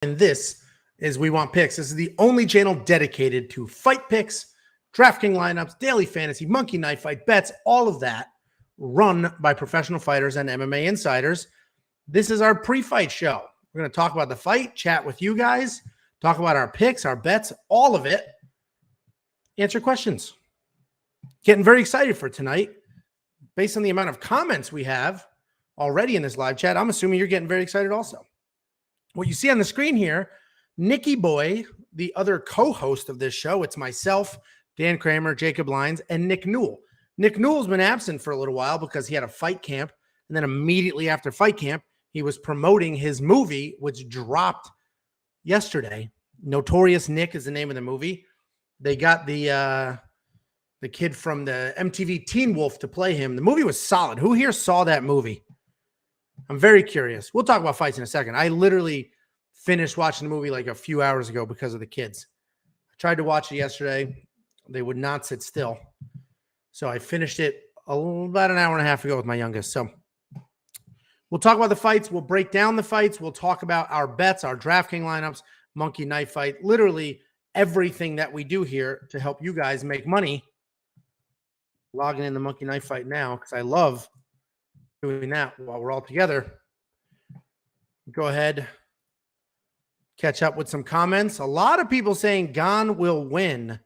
And this is We Want Picks. This is the only channel dedicated to fight picks, DraftKings lineups, daily fantasy, monkey knife fight bets, all of that run by professional fighters and MMA insiders. This is our pre-fight show. We're going to talk about the fight, chat with you guys, talk about our picks, our bets, all of it. Answer questions. Getting very excited for tonight. Based on the amount of comments we have already in this live chat, I'm assuming you're getting very excited also. What you see on the screen here, Nicky Boy, the other co-host of this show, it's myself, Dan Kramer, Jacob Lyons, and Nick Newell. Nick Newell's been absent for a little while because he had a fight camp, and then immediately after fight camp, he was promoting his movie, which dropped yesterday. Notorious Nick is the name of the movie. They got the kid from the MTV Teen Wolf to play him. The movie was solid. Who here saw that movie? I'm very curious. We'll talk about fights in a second. I literally finished watching the movie like a few hours ago because of the kids. I tried to watch it yesterday. They would not sit still. So I finished it about an hour and a half ago with my youngest. So we'll talk about the fights. We'll break down the fights. We'll talk about our bets, our DraftKings lineups, monkey knife fight, literally everything that we do here to help you guys make money. Logging in the monkey knife fight now because I love doing that while we're all together. Go ahead. Catch up with some comments. A lot of people saying Gane will win,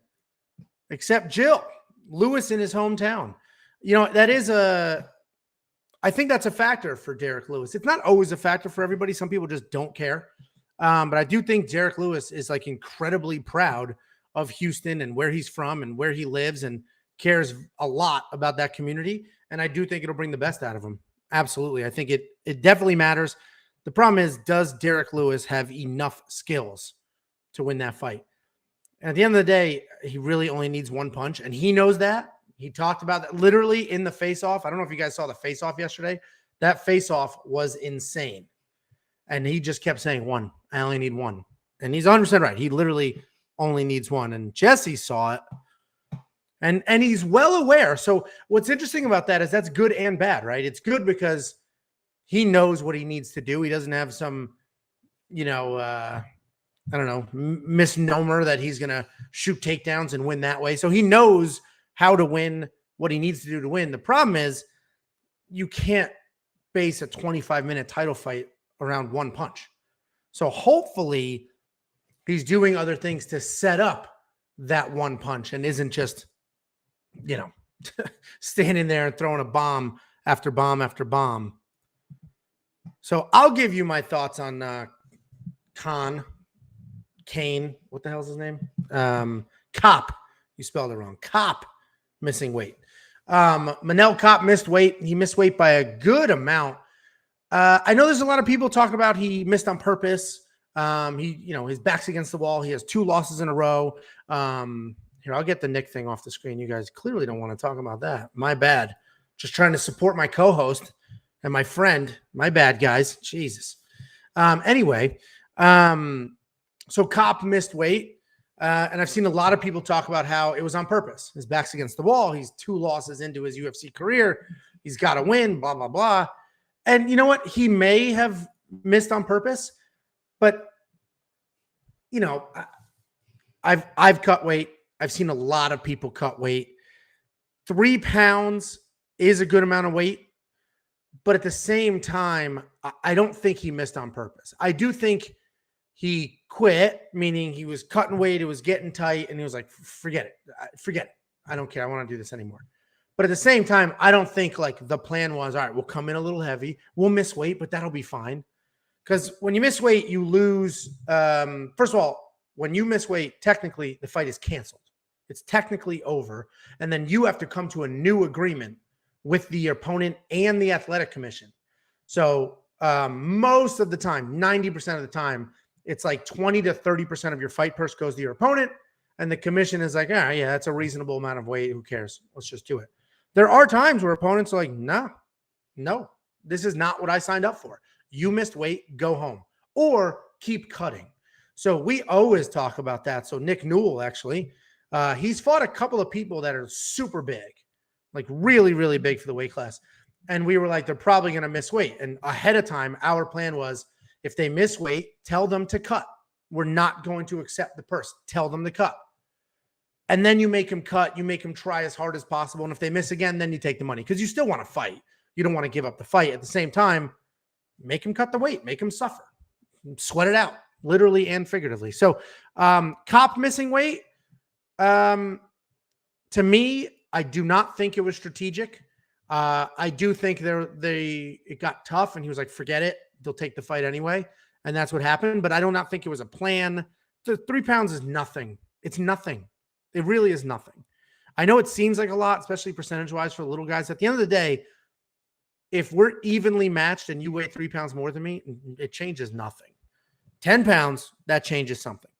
except Jill Lewis in his hometown. You know, that is I think that's a factor for Derek Lewis. It's not always a factor for everybody. Some people just don't care. But I do think Derek Lewis is like incredibly proud of Houston and where he's from and where he lives and cares a lot about that community. And I do think it'll bring the best out of him. Absolutely. I think it definitely matters. The problem is, does Derek Lewis have enough skills to win that fight? And at the end of the day, he really only needs one punch, and he knows that. He talked about that literally in the face-off. I don't know if you guys saw the face-off yesterday. That face-off was insane. And he just kept saying one. I only need one. And he's 100% right. He literally only needs one. And Jesse saw it. And he's well aware. So what's interesting about that is that's good and bad, right? It's good because he knows what he needs to do. He doesn't have some, I don't know, misnomer that he's going to shoot takedowns and win that way. So he knows how to win, what he needs to do to win. The problem is you can't base a 25-minute title fight around one punch. So hopefully he's doing other things to set up that one punch and isn't just, standing there and throwing a bomb after bomb after bomb. So I'll give you my thoughts on Kane. What the hell is his name? Kape. You spelled it wrong. Kape missing weight. Manel Kape missed weight. He missed weight by a good amount. I know there's a lot of people talking about he missed on purpose. His back's against the wall. He has 2 losses in a row. Here, I'll get the Nick thing off the screen. You guys clearly don't want to talk about that. My bad. Just trying to support my co-host and my friend. My bad, guys. Jesus. Anyway, so Kape missed weight. And I've seen a lot of people talk about how it was on purpose. His back's against the wall. He's 2 losses into his UFC career. He's got to win, blah, blah, blah. And you know what? He may have missed on purpose, but I've cut weight. I've seen a lot of people cut weight. 3 pounds is a good amount of weight, but at the same time, I don't think he missed on purpose. I do think he quit, meaning he was cutting weight, it was getting tight, and he was like, forget it. I don't care. I want to do this anymore. But at the same time, I don't think like the plan was, all right, we'll come in a little heavy. We'll miss weight, but that'll be fine. Because when you miss weight, you lose. First of all, when you miss weight, technically the fight is canceled. It's technically over. And then you have to come to a new agreement with the opponent and the athletic commission. So most of the time, 90% of the time, it's like 20 to 30% of your fight purse goes to your opponent. And the commission is like, yeah, that's a reasonable amount of weight. Who cares? Let's just do it. There are times where opponents are like, no, this is not what I signed up for. You missed weight, go home. Or keep cutting. So we always talk about that. So Nick Newell, actually, he's fought a couple of people that are super big, like really, really big for the weight class. And we were like, they're probably going to miss weight. And ahead of time, our plan was, If they miss weight, tell them to cut. We're not going to accept the purse. Tell them to cut. And then you make them cut. You make them try as hard as possible. And if they miss again, then you take the money because you still want to fight. You don't want to give up the fight. At the same time, make them cut the weight. Make them suffer. Sweat it out, literally and figuratively. So Kape missing weight, to me, I do not think it was strategic. I do think it got tough and he was like, forget it. They'll take the fight anyway. And that's what happened. But I do not think it was a plan. The 3 pounds is nothing. It's nothing. It really is nothing. I know it seems like a lot, especially percentage-wise for little guys. At the end of the day, if we're evenly matched and you weigh 3 pounds more than me, it changes nothing. 10 pounds, that changes something.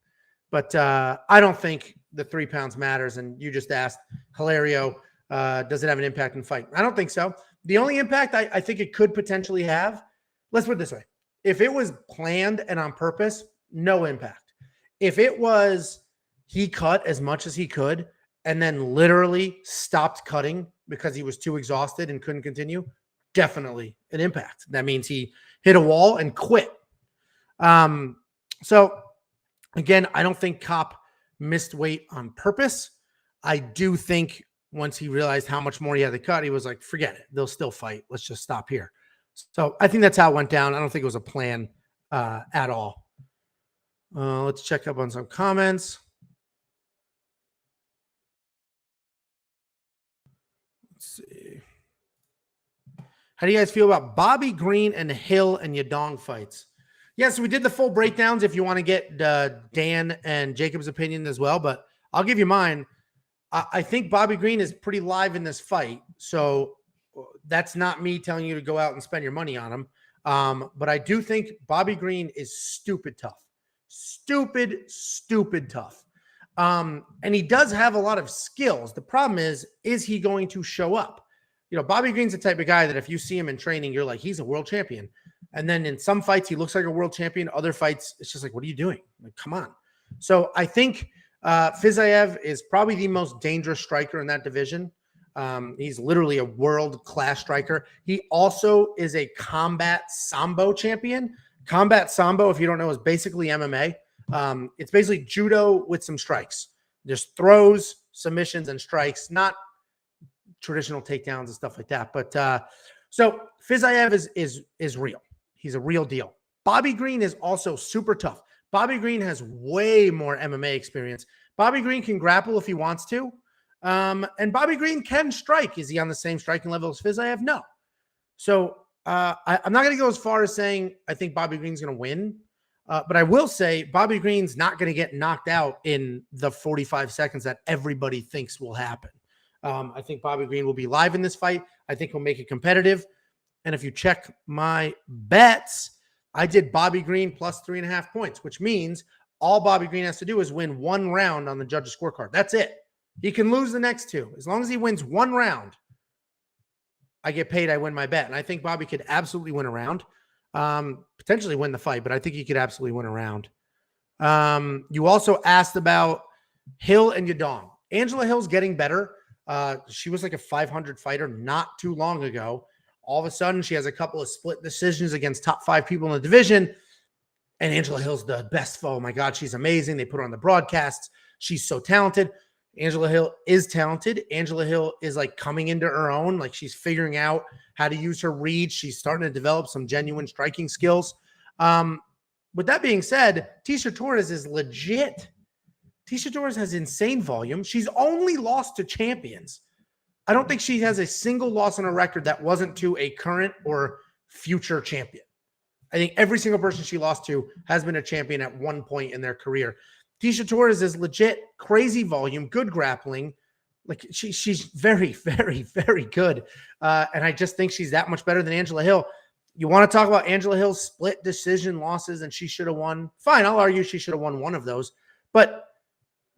But I don't think the 3 pounds matters. And you just asked, Hilario, does it have an impact in the fight? I don't think so. The only impact I think it could potentially have, let's put it this way. If it was planned and on purpose, no impact. If it was he cut as much as he could and then literally stopped cutting because he was too exhausted and couldn't continue, definitely an impact. That means he hit a wall and quit. So again, I don't think Kape missed weight on purpose. I do think once he realized how much more he had to cut, he was like, forget it. They'll still fight. Let's just stop here. So I think that's how it went down. I don't think it was a plan at all. Let's check up on some comments. Let's see. How do you guys feel about Bobby Green and Hill and Yadong fights? Yes, we did the full breakdowns if you want to get Dan and Jacob's opinion as well, but I'll give you mine. I think Bobby Green is pretty live in this fight, so that's not me telling you to go out and spend your money on him. But I do think Bobby Green is stupid tough. Stupid tough. And he does have a lot of skills. The problem is he going to show up? You know, Bobby Green's the type of guy that if you see him in training, you're like, he's a world champion. And then in some fights, he looks like a world champion. Other fights, it's just like, what are you doing? Like, come on. So I think Fiziev is probably the most dangerous striker in that division. He's literally a world-class striker. He also is a combat sambo champion. Combat sambo, if you don't know, is basically MMA. It's basically judo with some strikes. Just throws, submissions, and strikes, not traditional takedowns and stuff like that. But so Fiziev is real. He's a real deal. Bobby Green is also super tough. Bobby Green has way more MMA experience. Bobby Green can grapple if he wants to. And Bobby Green can strike. Is he on the same striking level as Fiziev? No. So I'm not going to go as far as saying I think Bobby Green's going to win. But I will say Bobby Green's not going to get knocked out in the 45 seconds that everybody thinks will happen. I think Bobby Green will be live in this fight. I think he'll make it competitive. And if you check my bets, I did Bobby Green plus 3.5 points, which means all Bobby Green has to do is win one round on the judges' scorecard. That's it. He can lose the next two. As long as he wins one round, I get paid, I win my bet. And I think Bobby could absolutely win a round, potentially win the fight, but I think he could absolutely win a round. You also asked about Hill and Yadong. Angela Hill's getting better. She was like a 500 fighter not too long ago. All of a sudden, she has a couple of split decisions against top 5 people in the division. And Angela Hill's the best foe. Oh my God, she's amazing. They put her on the broadcasts. She's so talented. Angela Hill is talented. Angela Hill is like coming into her own. Like she's figuring out how to use her reach. She's starting to develop some genuine striking skills. With that being said, Tisha Torres is legit. Tisha Torres has insane volume. She's only lost to champions. I don't think she has a single loss on her record that wasn't to a current or future champion. I think every single person she lost to has been a champion at one point in their career. Tisha Torres is legit, crazy volume, good grappling. Like she's very, very, very good. And I just think she's that much better than Angela Hill. You want to talk about Angela Hill's split decision losses and she should have won? Fine, I'll argue she should have won one of those. But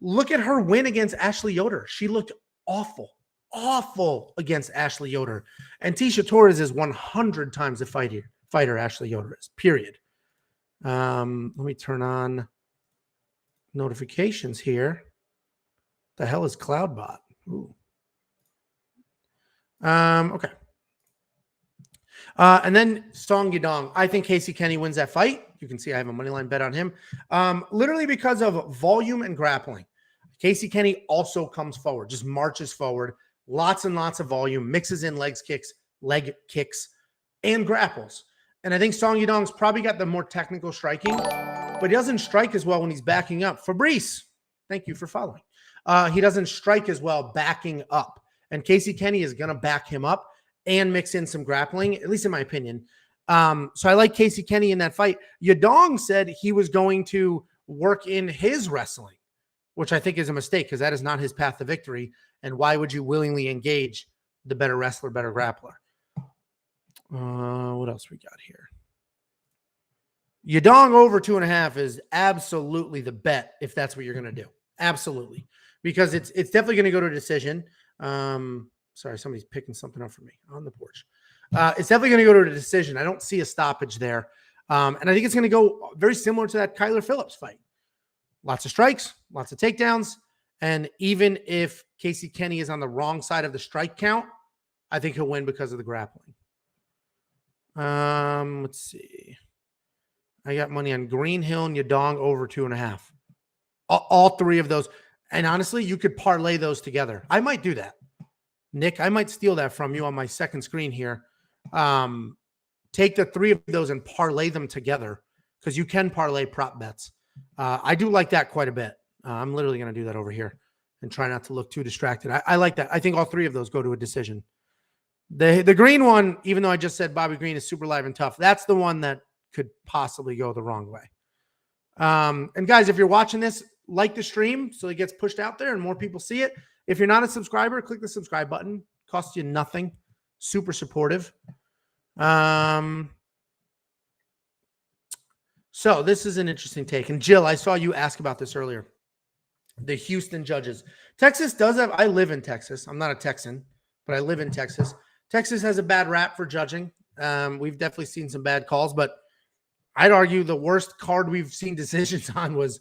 look at her win against Ashley Yoder. She looked awful against Ashley Yoder. And Tisha Torres is 100 times the fighter Ashley Yoder is, period. Let me turn on notifications here. The hell is CloudBot? Ooh. Okay. And then Song Yadong. I think Casey Kenny wins that fight. You can see I have a money line bet on him. Literally because of volume and grappling. Casey Kenny also comes forward, just marches forward. Lots and lots of volume, mixes in leg kicks, and grapples. And I think Song Yadong's probably got the more technical striking, but he doesn't strike as well when he's backing up. Fabrice, thank you for following. He doesn't strike as well backing up. And Casey Kenny is going to back him up and mix in some grappling, at least in my opinion. So I like Casey Kenny in that fight. Yadong said he was going to work in his wrestling, which I think is a mistake because that is not his path to victory. And why would you willingly engage the better wrestler, better grappler? What else we got here? Yadong over 2.5 is absolutely the bet if that's what you're going to do. Absolutely. Because it's definitely going to go to a decision. Sorry, somebody's picking something up for me on the porch. It's definitely going to go to a decision. I don't see a stoppage there. And I think it's going to go very similar to that Kyler Phillips fight. Lots of strikes, lots of takedowns. And even if Casey Kenny is on the wrong side of the strike count, I think he'll win because of the grappling. Let's see. I got money on Greenhill and Yadong over 2.5. All three of those. And honestly, you could parlay those together. I might do that. Nick, I might steal that from you on my second screen here. Take the three of those and parlay them together because you can parlay prop bets. I do like that quite a bit. I'm literally going to do that over here and try not to look too distracted. I like that. I think all three of those go to a decision. The green one, even though I just said Bobby Green is super live and tough, that's the one that could possibly go the wrong way. And guys, if you're watching this, like the stream so it gets pushed out there and more people see it. If you're not a subscriber, click the subscribe button. Costs you nothing. Super supportive. So this is an interesting take. And Jill, I saw you ask about this earlier. The Houston judges. Texas does have, I live in Texas. I'm not a Texan, but I live in Texas. Texas has a bad rap for judging. We've definitely seen some bad calls, but I'd argue the worst card we've seen decisions on was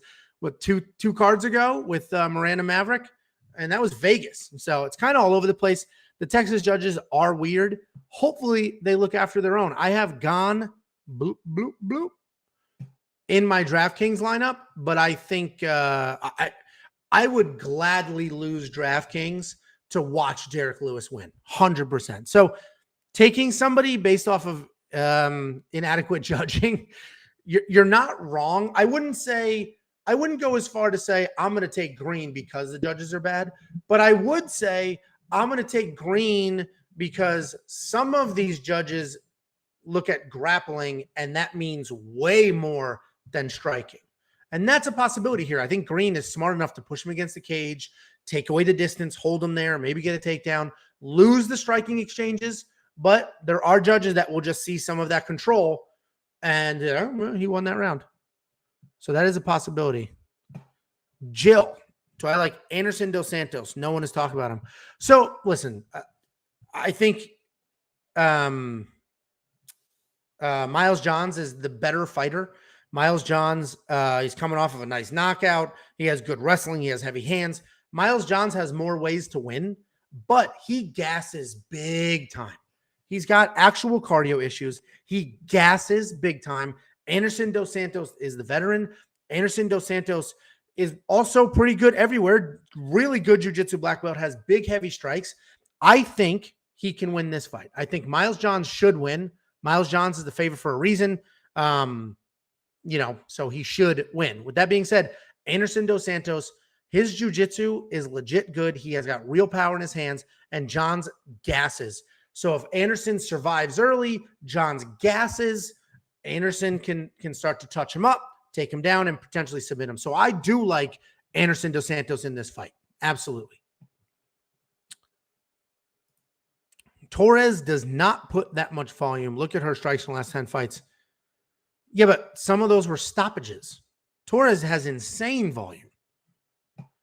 two cards ago with Miranda Maverick, and that was Vegas. So it's kind of all over the place. The Texas judges are weird. Hopefully they look after their own. I have Gane, bloop, bloop, bloop, in my DraftKings lineup, but I think I would gladly lose DraftKings to watch Derek Lewis win, 100%. So taking somebody based off of inadequate judging, you're not wrong. I wouldn't go as far to say I'm going to take Green because the judges are bad, but I would say I'm going to take Green because some of these judges look at grappling and that means way more than striking. And that's a possibility here. I think Green is smart enough to push him against the cage, take away the distance, hold him there, maybe get a takedown, lose the striking exchanges. But there are judges that will just see some of that control and he won that round. So that is a possibility. Jill, do I like Anderson Dos Santos? No one has talked about him. So listen, I think Miles Johns is the better fighter. Miles Johns, he's coming off of a nice knockout. He has good wrestling. He has heavy hands. Miles Johns has more ways to win, but he gasses big time. He's got actual cardio issues. He gasses big time. Anderson Dos Santos is the veteran. Anderson Dos Santos is also pretty good everywhere. Really good jiu-jitsu black belt, has big, heavy strikes. I think he can win this fight. I think Miles Johns should win. Miles Johns is the favorite for a reason. So he should win. With that being said, Anderson Dos Santos, his jiu-jitsu is legit good. He has got real power in his hands, and Johns gasses. So if Anderson survives early, Johns gasses, Anderson can start to touch him up, take him down, and potentially submit him. So I do like Anderson Dos Santos in this fight. Absolutely. Torres does not put that much volume. Look at her strikes in the last 10 fights. Yeah, but some of those were stoppages. Torres has insane volume.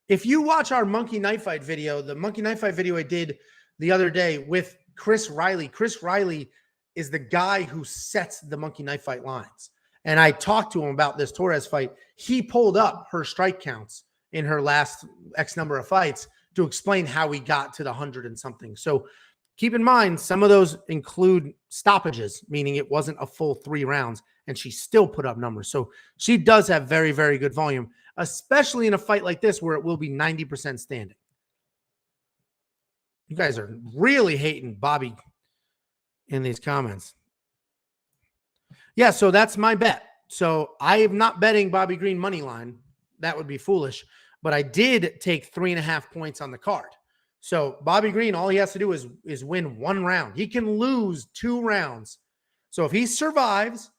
If you watch our Monkey Knife Fight video, the Monkey Knife Fight video I did the other day with Chris Riley is the guy who sets the Monkey Knife Fight lines. And I talked to him about this Torres fight. He pulled up her strike counts in her last X number of fights to explain how he got to the 100 and something. So keep in mind, some of those include stoppages, meaning it wasn't a full 3 rounds. and she still put up numbers. So she does have very, very good volume, especially in a fight like this where it will be 90% standing. You guys are really hating Bobby in these comments. Yeah, so that's my bet. So I am not betting Bobby Green money line. That would be foolish. But I did take 3.5 points on the card. So Bobby Green, all he has to do is win 1 round. He can lose 2 rounds. So if he survives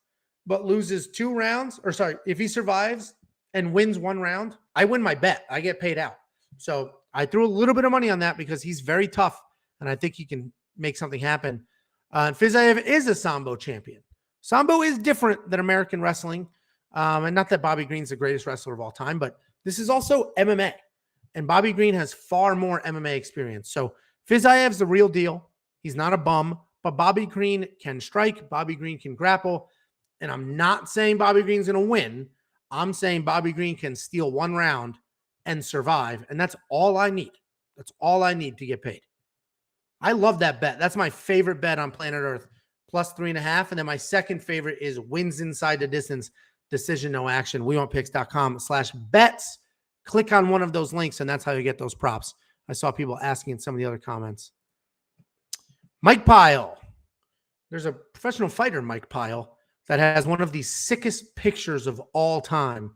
but loses 2 rounds, or sorry, if he survives and wins 1 round, I win my bet. I get paid out. So I threw a little bit of money on that because he's very tough, and I think he can make something happen. And Fiziev is a Sambo champion. Sambo is different than American wrestling. And not that Bobby Green's the greatest wrestler of all time, but this is also MMA. And Bobby Green has far more MMA experience. So Fiziev's the real deal. He's not a bum, but Bobby Green can strike. Bobby Green can grapple. And I'm not saying Bobby Green's going to win. I'm saying Bobby Green can steal 1 round and survive. And that's all I need. That's all I need to get paid. I love that bet. That's my favorite bet on planet Earth, plus 3.5. And then my second favorite is wins inside the distance, decision, no action. WeWantPicks.com/bets. Click on one of those links, and that's how you get those props. I saw people asking in some of the other comments. Mike Pyle. There's a professional fighter, Mike Pyle, that has one of the sickest pictures of all time,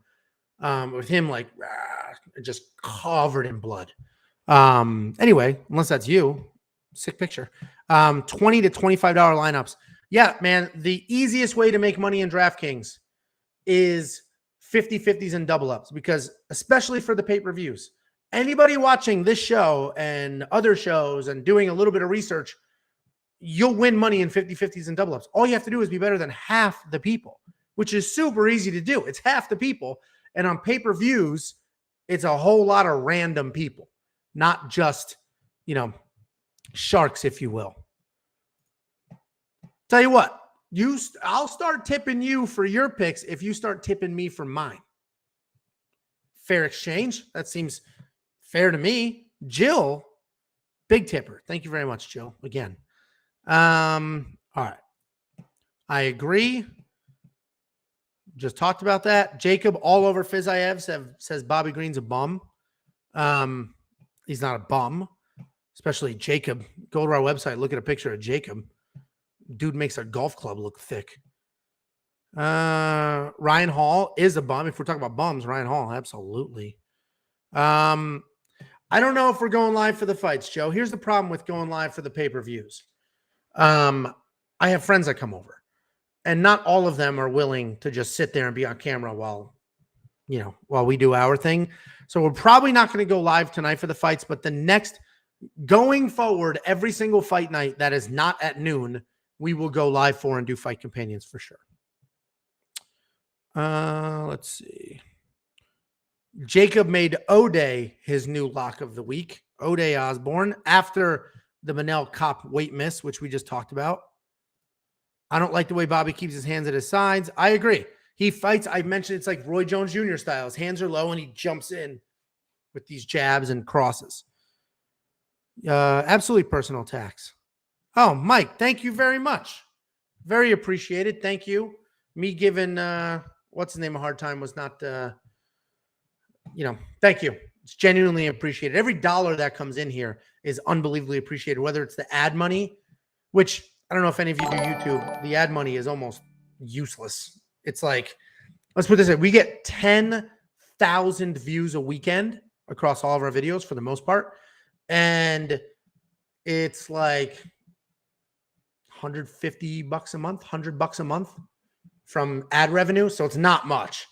with him like just covered in blood. Anyway, unless that's you, sick picture. $20 to $25 lineups. Yeah, man, the easiest way to make money in DraftKings is 50-50s and double ups, because especially for the pay-per-views, anybody watching this show and other shows and doing a little bit of research, you'll win money in 50-50s and double ups. All you have to do is be better than half the people, which is super easy to do. It's half the people. And on pay-per-views, it's a whole lot of random people, not just, sharks, if you will. Tell you what, I'll start tipping you for your picks if you start tipping me for mine. Fair exchange. That seems fair to me. Jill, big tipper. Thank you very much, Jill. Again. All right. I agree. Just talked about that. Jacob all over Fiziev says Bobby Green's a bum. He's not a bum, especially Jacob. Go to our website, look at a picture of Jacob. Dude makes a golf club look thick. Ryan Hall is a bum. If we're talking about bums, Ryan Hall, absolutely. I don't know if we're going live for the fights, Joe. Here's the problem with going live for the pay-per-views. I have friends that come over, and not all of them are willing to just sit there and be on camera while we do our thing. So we're probably not going to go live tonight for the fights, but going forward, every single fight night that is not at noon, we will go live for and do fight companions for sure. Let's see. Jacob made O'Day his new lock of the week. O'Day Osborne after the Manel Kape weight miss, which we just talked about. I don't like the way Bobby keeps his hands at his sides. I agree. He fights. I mentioned it's like Roy Jones Jr. style. His hands are low and he jumps in with these jabs and crosses. Absolutely personal attacks. Oh, Mike, thank you very much. Very appreciated. Thank you. Me giving, what's his name, a hard time was not, thank you. It's genuinely appreciated. Every dollar that comes in here is unbelievably appreciated, whether it's the ad money, which I don't know if any of you do YouTube. The ad money is almost useless. It's like, let's put this in. We get 10,000 views a weekend across all of our videos for the most part. And it's like $150 a month, $100 a month from ad revenue. So it's not much.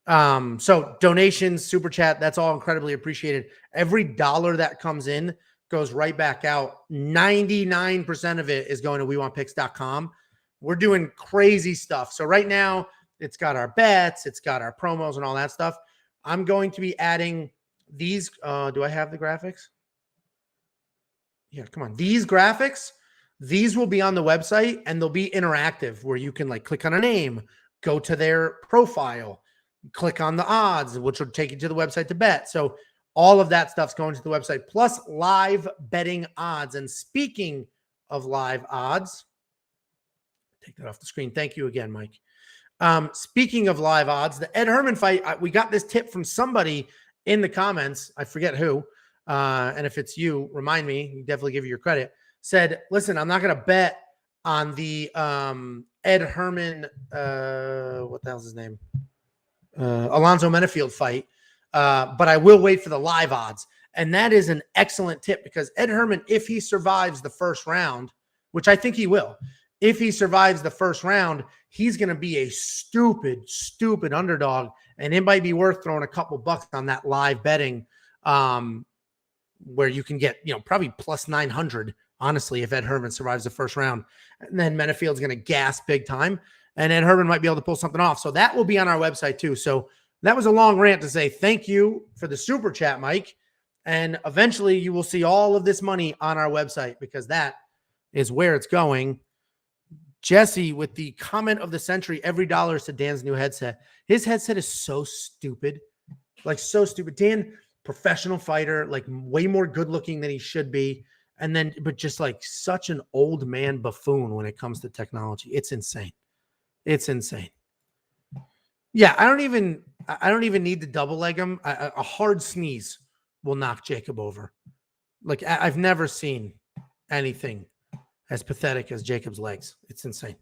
So donations, super chat, that's all incredibly appreciated. Every dollar that comes in goes right back out. 99% of it is going to WeWantPicks.com. We're doing crazy stuff. So right now it's got our bets, it's got our promos and all that stuff. I'm going to be adding these. Do I have the graphics? Yeah, come on. These graphics, these will be on the website and they'll be interactive where you can click on a name, go to their profile, click on the odds, which will take you to the website to bet. So all of that stuff's going to the website, plus live betting odds. And speaking of live odds, take that off the screen. Thank you again, Mike. Speaking of live odds, the Ed Herman fight, we got this tip from somebody in the comments. I forget who. And if it's you, remind me. You definitely give you your credit. Said, listen, I'm not going to bet on the Ed Herman, what the hell's his name? Alonzo Menafield fight. But I will wait for the live odds. And that is an excellent tip because Ed Herman, if he survives the first round, which I think he will, if he survives the first round, he's going to be a stupid, stupid underdog. And it might be worth throwing a couple bucks on that live betting where you can get, probably plus 900, honestly, if Ed Herman survives the first round. And then Menafield's going to gas big time. And Ed Herman might be able to pull something off. So that will be on our website too. So that was a long rant to say thank you for the super chat, Mike. And eventually you will see all of this money on our website because that is where it's going. Jesse with the comment of the century, every dollar is to Dan's new headset. His headset is so stupid. Like so stupid. Dan, professional fighter, like way more good looking than he should be. And then, but just like such an old man buffoon when it comes to technology. It's insane. It's insane. Yeah, I don't even need to double leg him. A hard sneeze will knock Jacob over. Like I've never seen anything as pathetic as Jacob's legs. It's insane.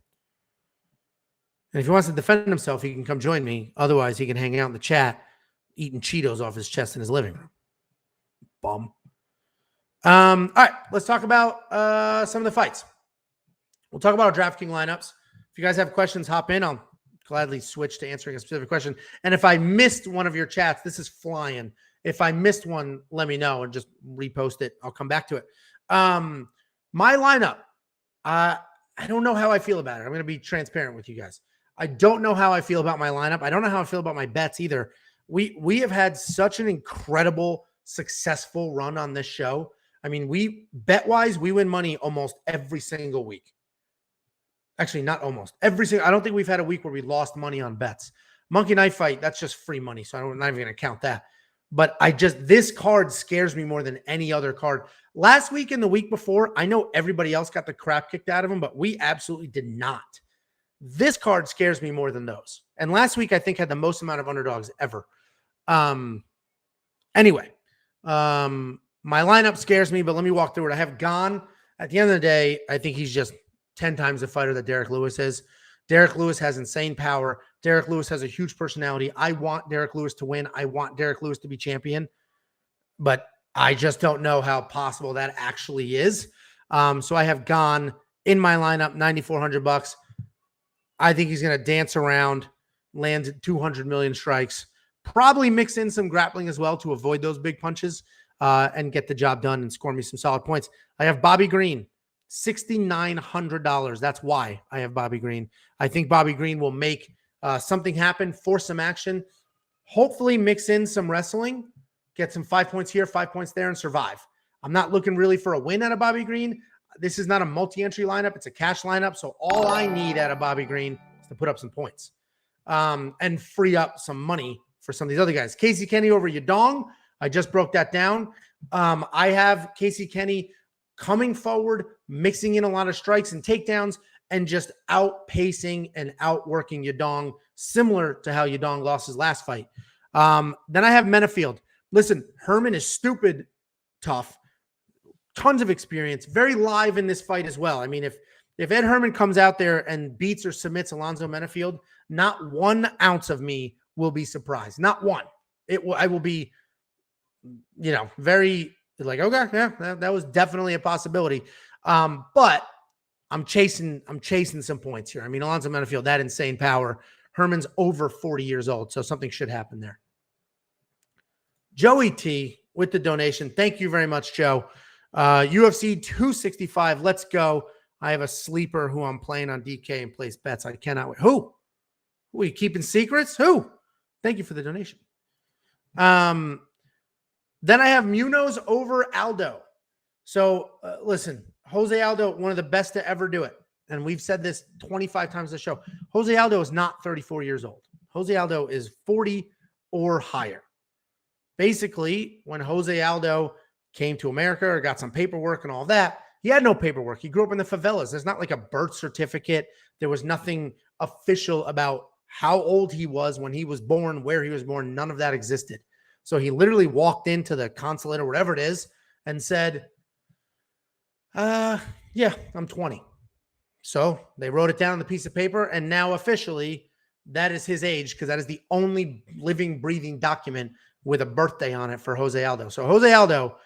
And if he wants to defend himself, he can come join me. Otherwise, he can hang out in the chat eating Cheetos off his chest in his living room. Bum. All right, let's talk about some of the fights. We'll talk about our DraftKings lineups. If you guys have questions, hop in. I'll gladly switch to answering a specific question. And if I missed one of your chats, this is flying. If I missed one, let me know and just repost it. I'll come back to it. My lineup, I don't know how I feel about it. I'm going to be transparent with you guys. I don't know how I feel about my lineup. I don't know how I feel about my bets either. We have had such an incredible, successful run on this show. I mean, we bet-wise, we win money almost every single week. Actually, not almost. Every single. I don't think we've had a week where we lost money on bets. Monkey Knife Fight, that's just free money, so I'm not even going to count that. But this card scares me more than any other card. Last week and the week before, I know everybody else got the crap kicked out of them, but we absolutely did not. This card scares me more than those. And last week, I think, had the most amount of underdogs ever. Anyway, my lineup scares me, but let me walk through it. I have Gane. At the end of the day, I think he's just 10 times the fighter that Derek Lewis is. Derek Lewis has insane power. Derek Lewis has a huge personality. I want Derek Lewis to win. I want Derek Lewis to be champion. But I just don't know how possible that actually is. So I have Gane in my lineup, $9,400. I think he's going to dance around, land 200 million strikes, probably mix in some grappling as well to avoid those big punches and get the job done and score me some solid points. I have Bobby Green, $6,900. That's why I have Bobby Green. I think Bobby Green will make something happen, force some action, hopefully mix in some wrestling, get some 5 points here, 5 points there, and survive. I'm not looking really for a win out of Bobby Green. This is not a multi-entry lineup. It's a cash lineup. So all I need out of Bobby Green is to put up some points and free up some money for some of these other guys. Casey Kenny over Yadong. I just broke that down. I have Casey Kenny coming forward, mixing in a lot of strikes and takedowns, and just outpacing and outworking Yadong, similar to how Yadong lost his last fight. Then I have Menafield. Listen, Herman is stupid tough, tons of experience, very live in this fight as well. I mean, if Ed Herman comes out there and beats or submits Alonzo Menafield, not 1 ounce of me will be surprised. Not one. I will be, very like, okay, yeah, that was definitely a possibility. But I'm chasing some points here. I mean, Alonzo Menafield, that insane power. Herman's over 40 years old, so something should happen there. Joey T with the donation. Thank you very much, Joe. UFC 265. Let's go. I have a sleeper who I'm playing on DK and place bets. I cannot wait. Who? Who are you keeping secrets? Who? Thank you for the donation. Then I have Munoz over Aldo. So listen, Jose Aldo, one of the best to ever do it. And we've said this 25 times on the show. Jose Aldo is not 34 years old. Jose Aldo is 40 or higher. Basically, when Jose Aldo came to America or got some paperwork and all that, he had no paperwork. He grew up in the favelas. There's not like a birth certificate. There was nothing official about how old he was when he was born, where he was born. None of that existed. So he literally walked into the consulate or whatever it is and said, yeah, I'm 20. So they wrote it down on the piece of paper, and now officially that is his age, because that is the only living, breathing document with a birthday on it for Jose Aldo. So Jose Aldo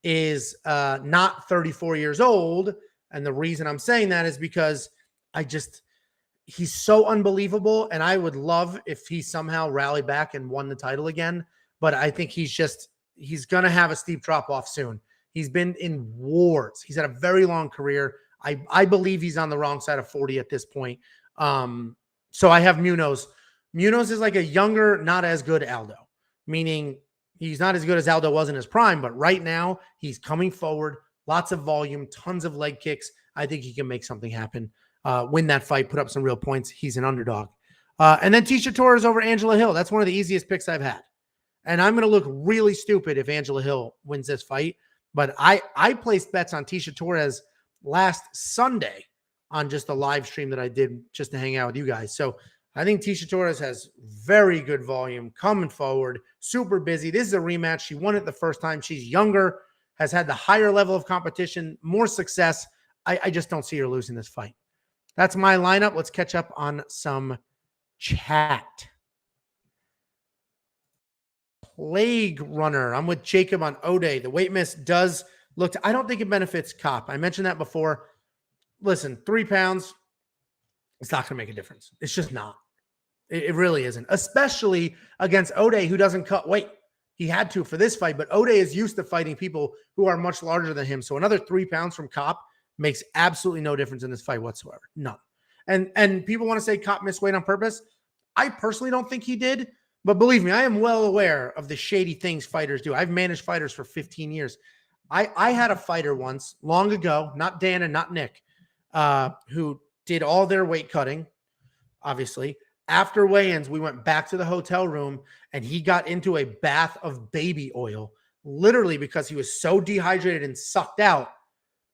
is not 34 years old. And the reason I'm saying that is because he's so unbelievable. And I would love if he somehow rallied back and won the title again. But I think he's going to have a steep drop off soon. He's been in wars. He's had a very long career. I believe he's on the wrong side of 40 at this point. So I have Munoz. Munoz is like a younger, not as good Aldo, meaning he's not as good as Aldo was in his prime, but right now he's coming forward, lots of volume, tons of leg kicks. I think he can make something happen, win that fight, put up some real points. He's an underdog. And then Tisha Torres over Angela Hill. That's one of the easiest picks I've had. And I'm going to look really stupid if Angela Hill wins this fight. But I placed bets on Tisha Torres last Sunday on just a live stream that I did just to hang out with you guys. So I think Tisha Torres has very good volume coming forward, super busy. This is a rematch. She won it the first time. She's younger, has had the higher level of competition, more success. I just don't see her losing this fight. That's my lineup. Let's catch up on some chat. Plague Runner. I'm with Jacob on O'Day. The weight miss does look I don't think it benefits Kape. I mentioned that before. Listen, 3 pounds, it's not going to make a difference. It's just not. It really isn't, especially against O'Day, who doesn't cut weight. He had to for this fight, but O'Day is used to fighting people who are much larger than him. So another 3 pounds from Kape makes absolutely no difference in this fight whatsoever. None. And people want to say Kape missed weight on purpose. I personally don't think he did, but believe me, I am well aware of the shady things fighters do. I've managed fighters for 15 years. I had a fighter once, long ago, not Dan and not Nick, who did all their weight cutting, obviously. After weigh-ins, we went back to the hotel room, and he got into a bath of baby oil, literally because he was so dehydrated and sucked out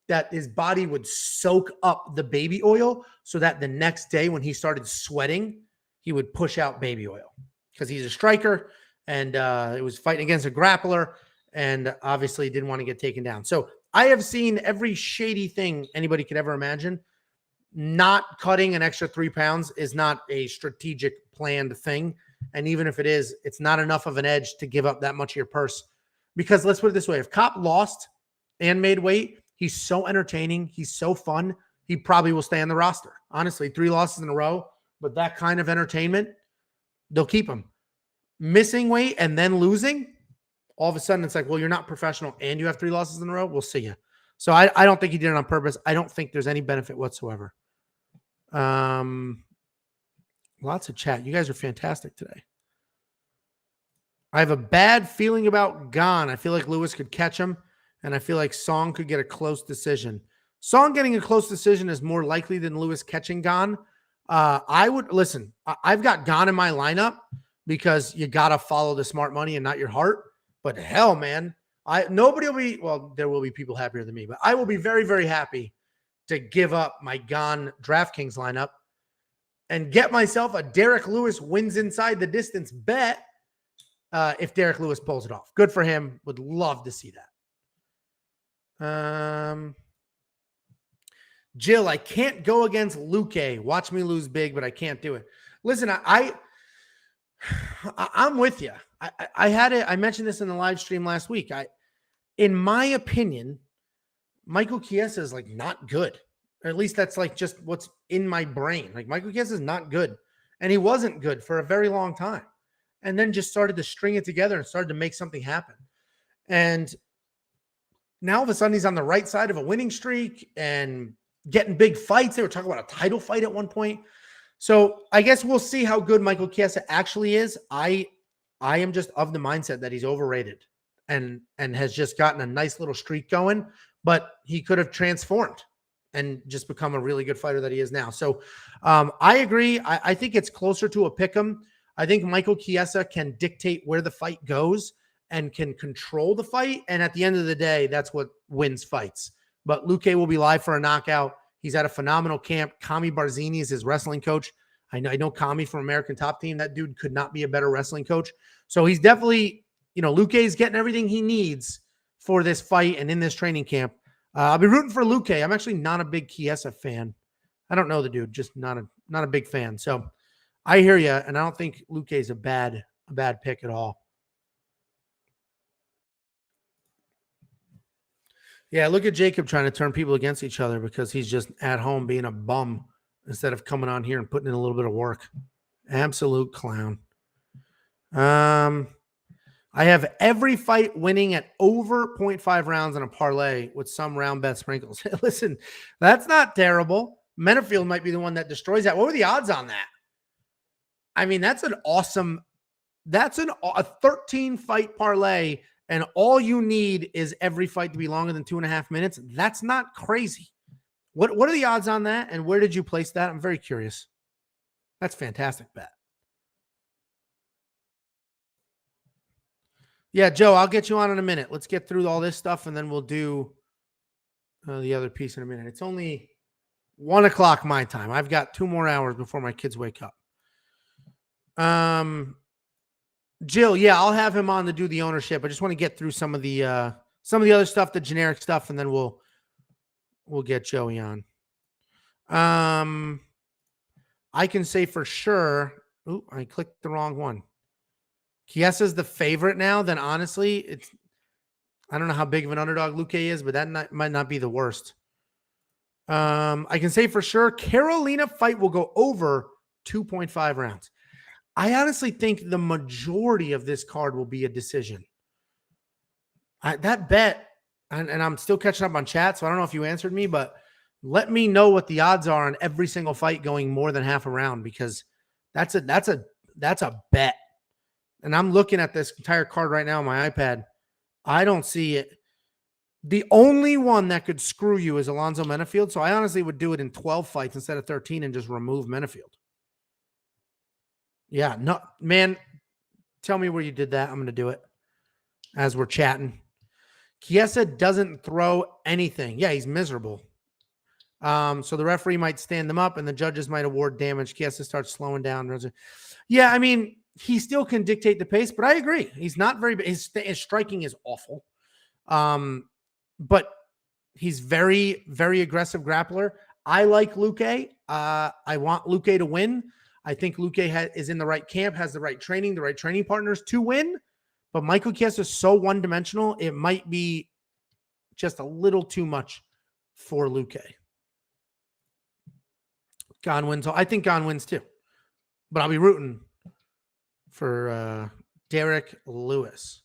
that his body would soak up the baby oil so that the next day when he started sweating, he would push out baby oil because he's a striker, and it was fighting against a grappler, and obviously didn't want to get taken down. So I have seen every shady thing anybody could ever imagine. Not cutting an extra 3 pounds is not a strategic planned thing. And even if it is, it's not enough of an edge to give up that much of your purse. Because let's put it this way. If Kape lost and made weight, he's so entertaining. He's so fun. He probably will stay on the roster. Honestly, 3 losses in a row, but that kind of entertainment, they'll keep him. Missing weight and then losing, all of a sudden it's like, well, you're not professional and you have 3 losses in a row. We'll see you. So I don't think he did it on purpose. I don't think there's any benefit whatsoever. Lots of chat. You guys are fantastic today. I have a bad feeling about Gane. I feel like Lewis could catch him, and I feel like Song could get a close decision. Song getting a close decision is more likely than Lewis catching Gane. I would listen. I've got Gane in my lineup because you got to follow the smart money and not your heart. But hell, man, nobody will be. Well, there will be people happier than me, but I will be very, very happy to give up my Gane DraftKings lineup and get myself a Derek Lewis wins inside the distance bet if Derek Lewis pulls it off. Good for him. Would love to see that. Jill, I can't go against Luque. Watch me lose big, but I can't do it. Listen, I'm with you. I had it. I mentioned this in the live stream last week. In my opinion, Michael Chiesa is like not good. Or at least that's like just what's in my brain. Like Michael Chiesa is not good. And he wasn't good for a very long time. And then just started to string it together and started to make something happen. And now all of a sudden he's on the right side of a winning streak and getting big fights. They were talking about a title fight at one point. So I guess we'll see how good Michael Chiesa actually is. I am just of the mindset that he's overrated and has just gotten a nice little streak going, but he could have transformed and just become a really good fighter that he is now. So I agree. I think it's closer to a pick'em. I think Michael Chiesa can dictate where the fight goes and can control the fight. And at the end of the day, that's what wins fights. But Luque will be live for a knockout. He's at a phenomenal camp. Kami Barzini is his wrestling coach. I know Kami from American Top Team. That dude could not be a better wrestling coach. So he's definitely, Luque is getting everything he needs for this fight and in this training camp. I'll be rooting for Luque. I'm actually not a big Chiesa fan. I don't know the dude, just not a big fan. So I hear you, and I don't think Luque is a bad pick at all. Yeah, look at Jacob trying to turn people against each other because he's just at home being a bum instead of coming on here and putting in a little bit of work. Absolute clown. I have every fight winning at over 0.5 rounds in a parlay with some round bet sprinkles. Listen, that's not terrible. Menefield might be the one that destroys that. What were the odds on that? I mean, that's a 13 fight parlay, and all you need is every fight to be longer than 2.5 minutes. That's not crazy. What are the odds on that, and where did you place that? I'm very curious. That's a fantastic bet. Yeah, Joe, I'll get you on in a minute. Let's get through all this stuff, and then we'll do the other piece in a minute. It's only 1 o'clock my time. I've got 2 more hours before my kids wake up. Jill, yeah, I'll have him on to do the ownership. I just want to get through some of the other stuff, the generic stuff, and then we'll get Joey on. I can say for sure. Ooh, I clicked the wrong one. Chiesa's the favorite now. Then honestly, I don't know how big of an underdog Luque is, but that might not be the worst. I can say for sure Carolina fight will go over 2.5 rounds. I honestly think the majority of this card will be a decision. That bet, and I'm still catching up on chat, so I don't know if you answered me, but let me know what the odds are on every single fight going more than half a round, because that's a bet. And I'm looking at this entire card right now on my iPad. I don't see it. The only one that could screw you is Alonzo Menefield. So I honestly would do it in 12 fights instead of 13 and just remove Menefield. Yeah, no, man, tell me where you did that. I'm going to do it as we're chatting. Chiesa doesn't throw anything. Yeah, he's miserable. So the referee might stand them up and the judges might award damage. Chiesa starts slowing down. Yeah, I mean, he still can dictate the pace, but I agree. He's not very, his striking is awful. But he's very, very aggressive grappler. I like Luque. I want Luque to win. I think Luque is in the right camp, has the right training partners to win. But Michael Chiesa is so one-dimensional, it might be just a little too much for Luque. Gane wins. I think Gane wins too. But I'll be rooting for Derek Lewis.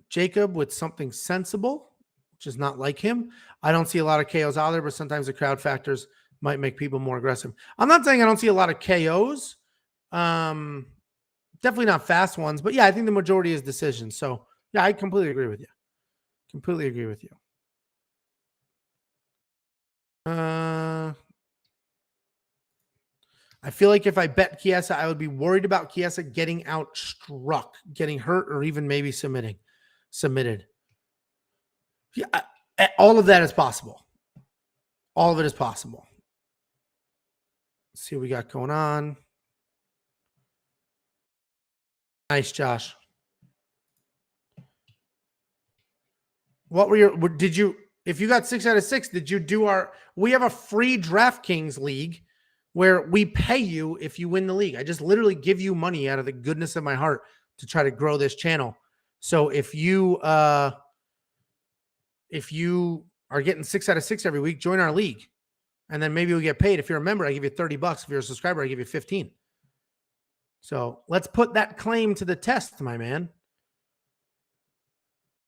Jacob with something sensible, which is not like him. I don't see a lot of KOs either, but sometimes the crowd factors might make people more aggressive. I'm not saying I don't see a lot of KOs. Definitely not fast ones, but yeah, I think the majority is decisions. So yeah, I completely agree with you. Completely agree with you. I feel like if I bet Chiesa, I would be worried about Chiesa getting outstruck, getting hurt, or even maybe submitted. Yeah, all of that is possible. All of it is possible. Let's see what we got going on. Nice, Josh. What were if you got 6 out of 6, did you do we have a free DraftKings league where we pay you if you win the league. I just literally give you money out of the goodness of my heart to try to grow this channel. So if you are getting 6 out of 6 every week, join our league. And then maybe you'll get paid. If you're a member, I give you $30. If you're a subscriber, I give you 15. So let's put that claim to the test, my man.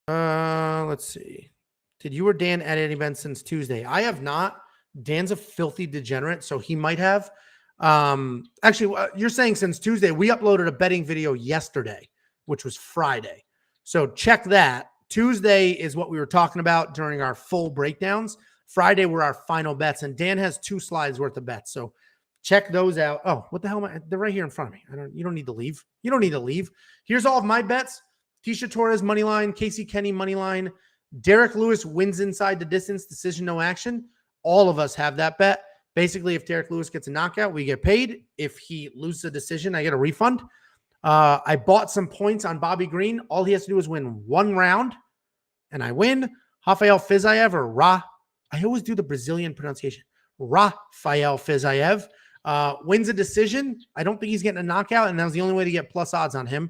Let's see. Did you or Dan add any events since Tuesday? I have not. Dan's a filthy degenerate, so he might have. Actually, you're saying since Tuesday. We uploaded a betting video yesterday, which was Friday. So check that. Tuesday is what we were talking about during our full breakdowns. Friday were our final bets, and Dan has 2 slides worth of bets. So check those out. Oh, what the hell am I? They're right here in front of me. You don't need to leave. You don't need to leave. Here's all of my bets. Tisha Torres, money line. Casey Kenny, money line. Derek Lewis wins inside the distance, decision, no action. All of us have that bet. Basically, if Derek Lewis gets a knockout, we get paid. If he loses a decision, I get a refund. I bought some points on Bobby Green. All he has to do is win one round, and I win. Rafael Fiziev or Ra. I always do the Brazilian pronunciation. Rafael Fiziev wins a decision. I don't think he's getting a knockout, and that was the only way to get plus odds on him.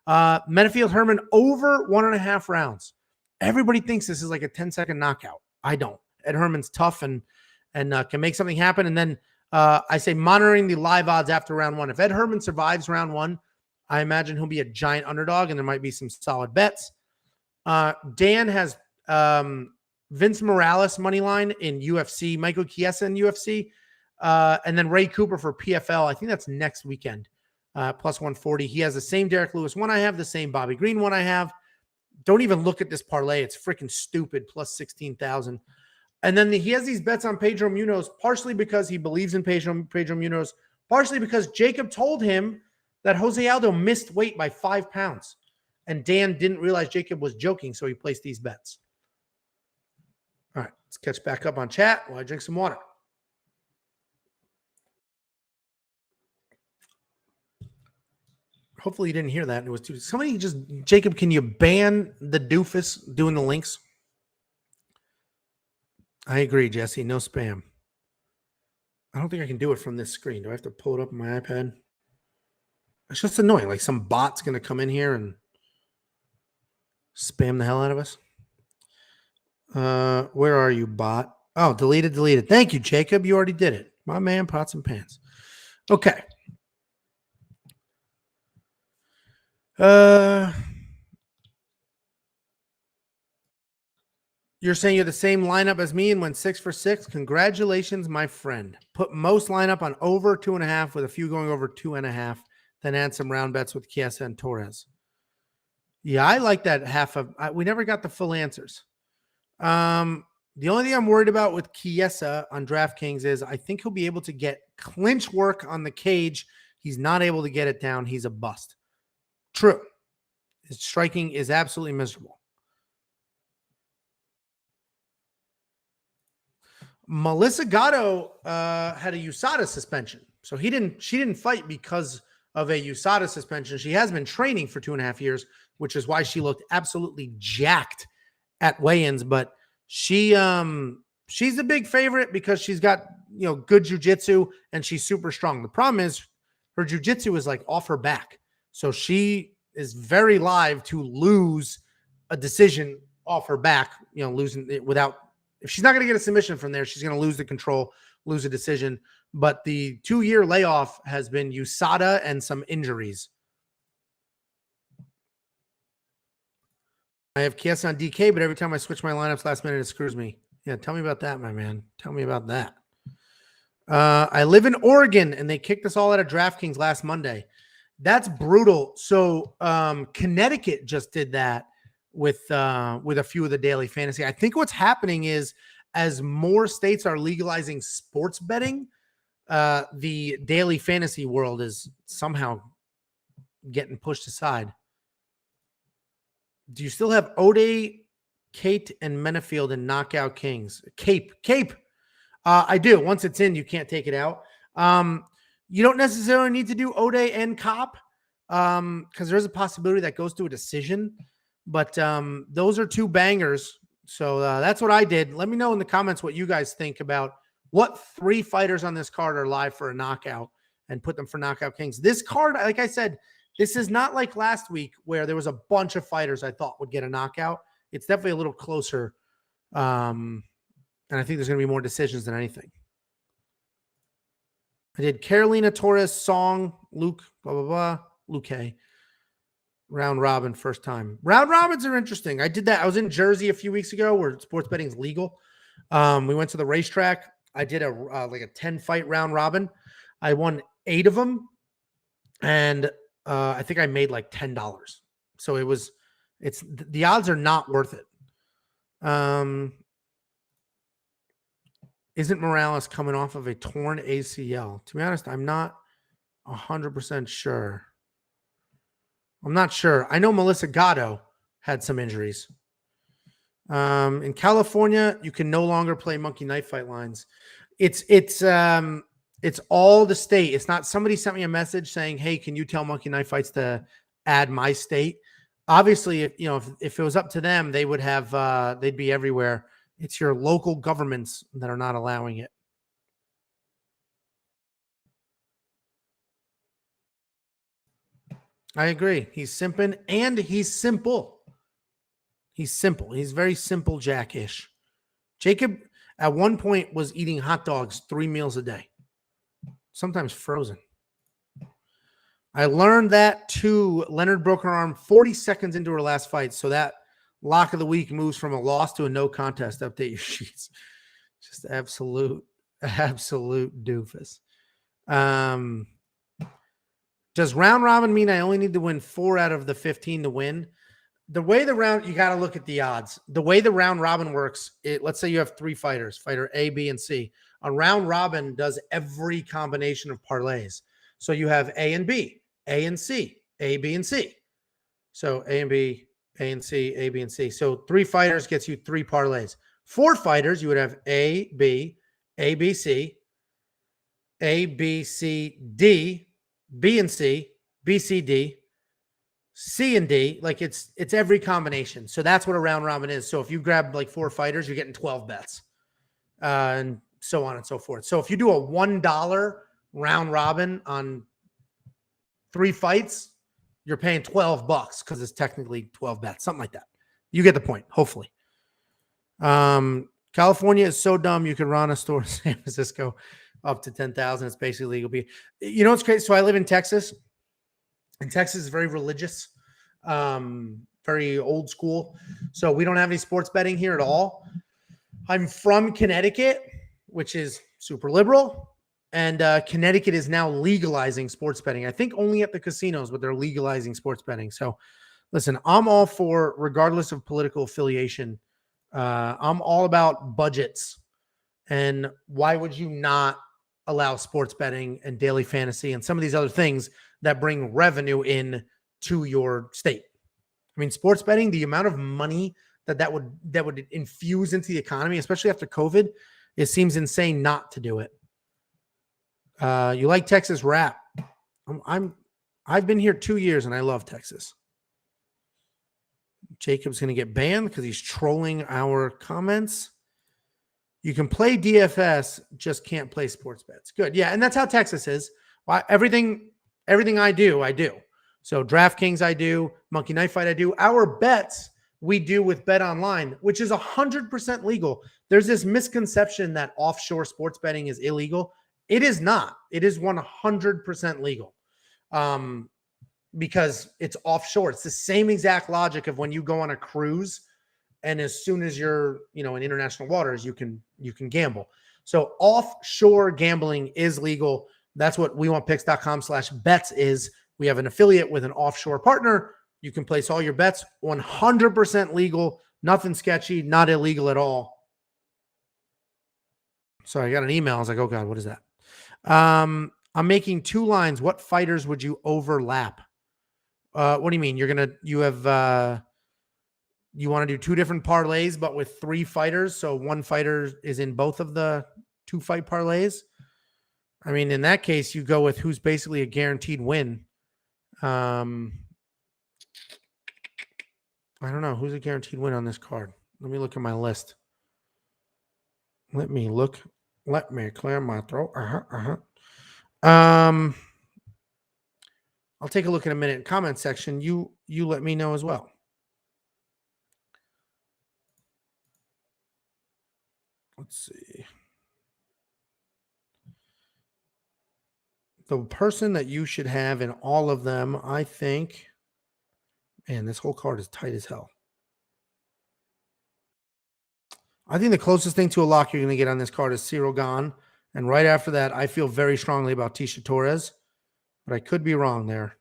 Metafield Herman over 1.5 rounds. Everybody thinks this is like a 10-second knockout. I don't. Ed Herman's tough and can make something happen. And then I say monitoring the live odds after round one. If Ed Herman survives round one, I imagine he'll be a giant underdog, and there might be some solid bets. Dan has Vince Morales money line in UFC, Michael Chiesa in UFC, and then Ray Cooper for PFL. I think that's next weekend, plus 140. He has the same Derek Lewis one I have, the same Bobby Green one I have. Don't even look at this parlay. It's freaking stupid, plus 16,000. And then he has these bets on Pedro Munoz, partially because he believes in Pedro Munoz, partially because Jacob told him that Jose Aldo missed weight by 5 pounds. And Dan didn't realize Jacob was joking, so he placed these bets. All right, let's catch back up on chat while I drink some water. Hopefully you didn't hear that. It was too. Somebody just, Jacob, can you ban the doofus doing the links? I agree, Jesse. No spam. I don't think I can do it from this screen. Do I have to pull it up on my iPad? It's just annoying. Like some bot's going to come in here and spam the hell out of us. Where are you, bot? Oh, deleted. Thank you, Jacob. You already did it. My man, pots and pans. Okay. You're saying you're the same lineup as me and went 6 for 6. Congratulations, my friend. Put most lineup on over 2.5 with a few going over 2.5. Then add some round bets with Chiesa and Torres. Yeah, I like that half of. We never got the full answers. The only thing I'm worried about with Chiesa on DraftKings is I think he'll be able to get clinch work on the cage. He's not able to get it down. He's a bust. True. His striking is absolutely miserable. Melissa Gatto had a USADA suspension. So she didn't fight because of a USADA suspension. She has been training for 2.5 years, which is why she looked absolutely jacked at weigh-ins. But she's a big favorite because she's got, good jiu-jitsu and she's super strong. The problem is her jiu-jitsu is like off her back. So she is very live to lose a decision off her back, losing it without. If she's not going to get a submission from there, she's going to lose the control, lose a decision. But the 2-year layoff has been USADA and some injuries. I have Chiesa on DK, but every time I switch my lineups last minute, it screws me. Yeah, tell me about that, my man. Tell me about that. I live in Oregon, and they kicked us all out of DraftKings last Monday. That's brutal. So Connecticut just did that with a few of the daily fantasy. I think what's happening is as more states are legalizing sports betting, the daily fantasy world is somehow getting pushed aside. Do you still have Ode, Kate, and Menefield and Knockout Kings? Cape. I do. Once it's in, you can't take it out. You don't necessarily need to do Ode and Cop because there's a possibility that goes to a decision. But those are 2 bangers. So that's what I did. Let me know in the comments what you guys think about what 3 fighters on this card are live for a knockout and put them for Knockout Kings. This card, like I said, this is not like last week where there was a bunch of fighters I thought would get a knockout. It's definitely a little closer. And I think there's going to be more decisions than anything. I did Carolina Torres, Song, Luke, blah, blah, blah, Luque. Round robin, first time. Round robins are interesting. I did that. I was in Jersey a few weeks ago where sports betting is legal. We went to the racetrack. I did a 10-fight round robin. I won 8 of them, and I think I made like $10. So it's the odds are not worth it. Isn't Morales coming off of a torn ACL? To be honest, I'm not 100% sure. I'm not sure. I know Melissa Gatto had some injuries. In California, you can no longer play monkey knife fight lines. It's all the state. It's not somebody sent me a message saying, "Hey, can you tell Monkey Knife Fights to add my state?" Obviously, if it was up to them, they would have they'd be everywhere. It's your local governments that are not allowing it. I agree. He's simping and he's simple. He's simple. He's very simple Jack-ish. Jacob at one point was eating hot dogs 3 meals a day, sometimes frozen. I learned that too. Leonard broke her arm 40 seconds into her last fight. So that lock of the week moves from a loss to a no contest. Update your sheets. Just absolute doofus. Does round robin mean I only need to win 4 out of the 15 to win? The way the round, you got to look at the odds. The way the round robin works, let's say you have 3 fighters, fighter A, B, and C. A round robin does every combination of parlays. So you have A and B, A and C, A, B, and C. So A and B, A and C, A, B, and C. So 3 fighters gets you 3 parlays. 4 fighters, you would have A, B, C, A, B, C, D, B and C, B, C, D, C and D. Like it's every combination. So that's what a round robin is. So if you grab like 4 fighters, you're getting 12 bets, and so on and so forth. So if you do a $1 round robin on 3 fights, you're paying $12 because it's technically 12 bets, something like that. You get the point, hopefully. California is so dumb you could run a store in San Francisco up to 10,000. It's basically legal. You know what's crazy? So I live in Texas, and Texas is very religious, very old school. So we don't have any sports betting here at all. I'm from Connecticut, which is super liberal. And Connecticut is now legalizing sports betting. I think only at the casinos, but they're legalizing sports betting. So listen, I'm all for, regardless of political affiliation, I'm all about budgets. And why would you not allow sports betting and daily fantasy and some of these other things that bring revenue in to your state? I mean, sports betting, the amount of money that would infuse into the economy, especially after COVID, it seems insane not to do it. You like Texas rap? I've been here 2 years and I love Texas. Jacob's going to get banned because he's trolling our comments. You can play DFS, just can't play sports bets. Good. Yeah. And that's how Texas is. Everything I do. So DraftKings I do, Monkey Knife Fight I do. Our bets we do with Bet Online, which is 100% legal. There's this misconception that offshore sports betting is illegal. It is not. It is 100% legal. Because it's offshore. It's the same exact logic of when you go on a cruise, and as soon as you're, in international waters, you can gamble. So offshore gambling is legal. That's what WeWantPicks.com/bets is. We have an affiliate with an offshore partner. You can place all your bets, 100% legal, nothing sketchy, not illegal at all. So I got an email. I was like, oh God, what is that? I'm making 2 lines. What fighters would you overlap? What do you mean? You want to do 2 different parlays, but with 3 fighters. So 1 fighter is in both of the 2 fight parlays. I mean, in that case, you go with who's basically a guaranteed win. I don't know who's a guaranteed win on this card. Let me look at my list. Let me clear my throat. I'll take a look in a minute. Comment section. You let me know as well. Let's see. The person that you should have in all of them, I think. Man, this whole card is tight as hell. I think the closest thing to a lock you're going to get on this card is Cyril Gane. And right after that, I feel very strongly about Tisha Torres. But I could be wrong there.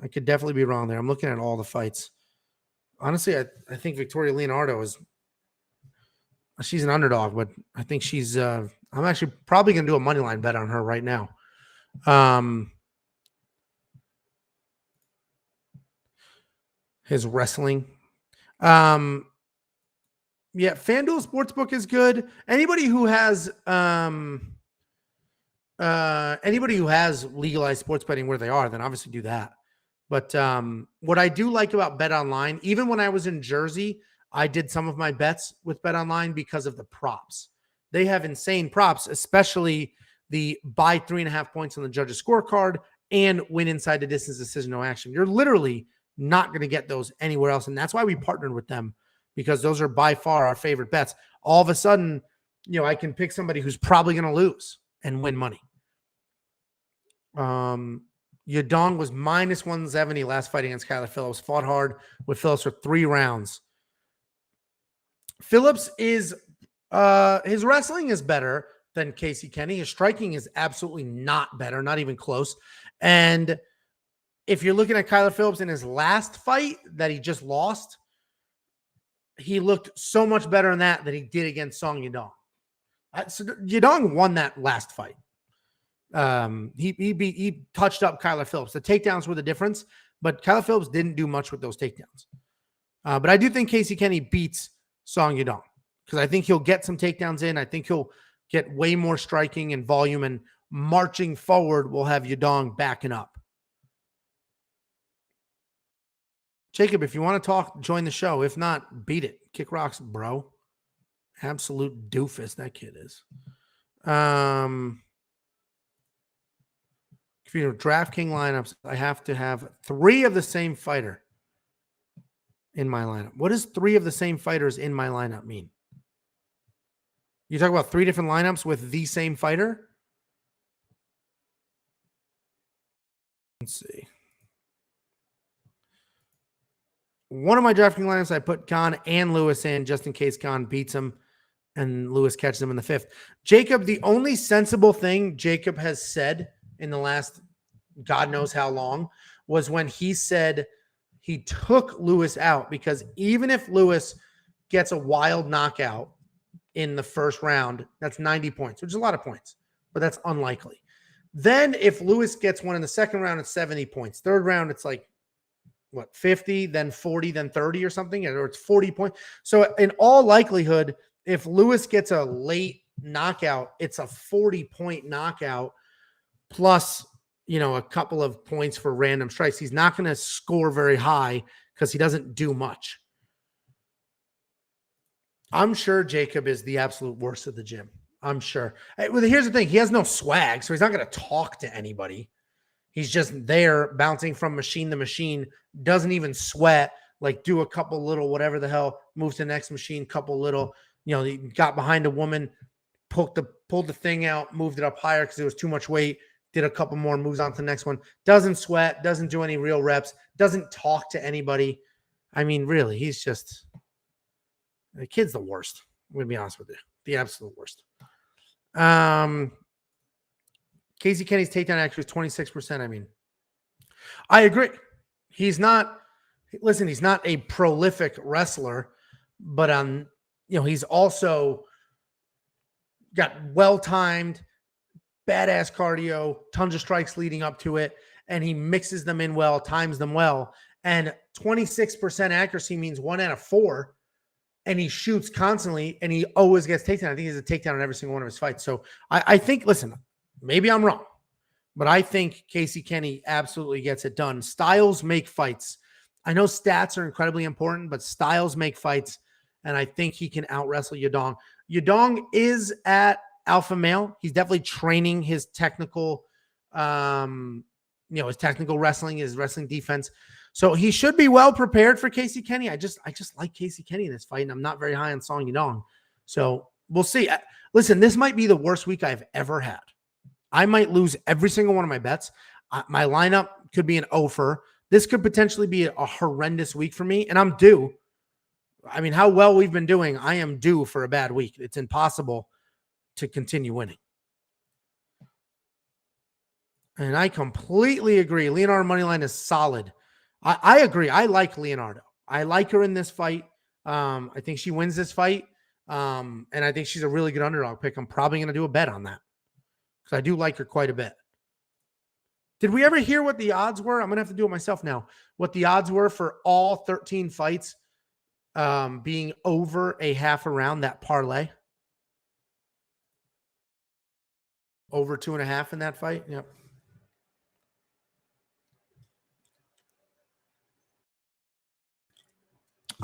I could definitely be wrong there. I'm looking at all the fights. Honestly, I think Victoria Leonardo she's an underdog, but I think she's I'm actually probably going to do a money line bet on her right now. His wrestling. Yeah, FanDuel Sportsbook is good. Anybody who has legalized sports betting where they are, then obviously do that. But what I do like about Bet Online, even when I was in Jersey, I did some of my bets with Bet Online because of the props. They have insane props, especially the buy 3.5 points on the judge's scorecard and win inside the distance decision, no action. You're literally not going to get those anywhere else. And that's why we partnered with them, because those are by far our favorite bets. All of a sudden, I can pick somebody who's probably going to lose and win money. Yadong was minus 170 last fight against Kyler Phillips. Fought hard with Phillips for 3 rounds. Phillips is his wrestling is better than Casey Kenny. His striking is absolutely not better, not even close. And if you're looking at Kyler Phillips in his last fight that he just lost, he looked so much better in that than he did against Song Yadong. So Yadong won that last fight. He touched up Kyler Phillips. The takedowns were the difference, but Kyler Phillips didn't do much with those takedowns. But I do think Casey Kenny beats Song Yadong because I think he'll get some takedowns in. I think he'll get way more striking and volume, and marching forward will have Yadong backing up. Jacob, if you want to talk, join the show. If not, beat it. Kick rocks, bro. Absolute doofus that kid is. If you know DraftKings lineups, I have to have 3 of the same fighter in my lineup. What does 3 of the same fighters in my lineup mean? You talk about 3 different lineups with the same fighter? Let's see. One of my DraftKings lineups, I put Gane and Lewis in just in case Gane beats him and Lewis catches him in the 5th. Jacob, the only sensible thing Jacob has said in the last God knows how long was when he said he took Lewis out, because even if Lewis gets a wild knockout in the first round, that's 90 points, which is a lot of points, but that's unlikely. Then if Lewis gets one in the second round, it's 70 points. Third round, it's like, 50, then 40, then 30 or something, or it's 40 points. So in all likelihood, if Lewis gets a late knockout, it's a 40-point knockout plus, a couple of points for random strikes. He's not going to score very high because he doesn't do much. I'm sure Jacob is the absolute worst at the gym. I'm sure. Well, here's the thing. He has no swag, so he's not going to talk to anybody. He's just there bouncing from machine to machine, doesn't even sweat, like do a couple little whatever the hell, moves to the next machine, couple little, he got behind a woman, pulled the thing out, moved it up higher because it was too much weight, did a couple more moves on to the next one. Doesn't sweat, doesn't do any real reps, doesn't talk to anybody. I mean, really, he's just, the kid's the worst. I'm going to be honest with you. The absolute worst. Casey Kenny's takedown accuracy is 26%. I mean, I agree. He's not a prolific wrestler, but he's also got well-timed, badass cardio, tons of strikes leading up to it, and he mixes them in well, times them well. And 26% accuracy means 1 out of 4, and he shoots constantly, and he always gets takedown. I think he has a takedown in every single one of his fights. So I think, listen, maybe I'm wrong, but I think Casey Kenny absolutely gets it done. Styles make fights. I know stats are incredibly important, but styles make fights, and I think he can out-wrestle Yadong. Yadong is at alpha male. He's definitely training his technical, his technical wrestling, his wrestling defense. So he should be well prepared for Casey Kenny. I just like Casey Kenny in this fight, and I'm not very high on Song Yadong. So we'll see. Listen, this might be the worst week I've ever had. I might lose every single one of my bets. My lineup could be an offer. This could potentially be a horrendous week for me, and I'm due. I mean, how well we've been doing, I am due for a bad week. It's impossible to continue winning. And I completely agree. Leonardo moneyline is solid. I agree. I like Leonardo. I like her in this fight. I think she wins this fight. And I think she's a really good underdog pick. I'm probably going to do a bet on that because I do like her quite a bit. Did we ever hear what the odds were? I'm going to have to do it myself now. What the odds were for all 13 fights being over a half a round, that parlay. Over 2.5 in that fight. Yep.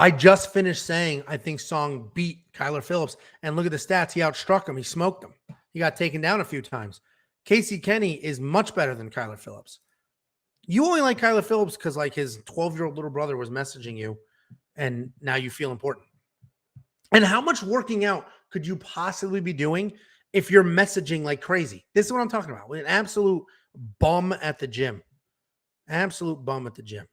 I just finished saying I think Song beat Kyler Phillips. And look at the stats. He outstruck him. He smoked him. He got taken down a few times. Casey Kenny is much better than Kyler Phillips. You only like Kyler Phillips because like his 12-year-old little brother was messaging you, and now you feel important. And how much working out could you possibly be doing if you're messaging like crazy? This is what I'm talking about. With an absolute bum at the gym. Absolute bum at the gym.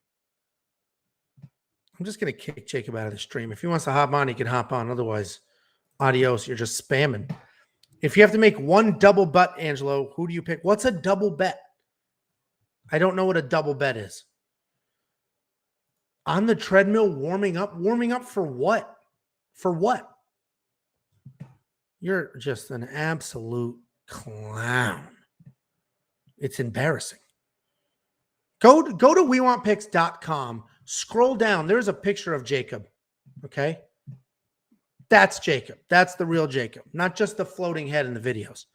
I'm just going to kick Jacob out of the stream. If he wants to hop on, he can hop on. Otherwise, adios. You're just spamming. If you have to make one double bet, Angelo, who do you pick? What's a double bet? I don't know what a double bet is. On the treadmill, warming up. Warming up for what? For what? You're just an absolute clown. It's embarrassing. Go to wewantpicks.com. Scroll down. There's a picture of Jacob. Okay? That's Jacob. That's the real Jacob. Not just the floating head in the videos.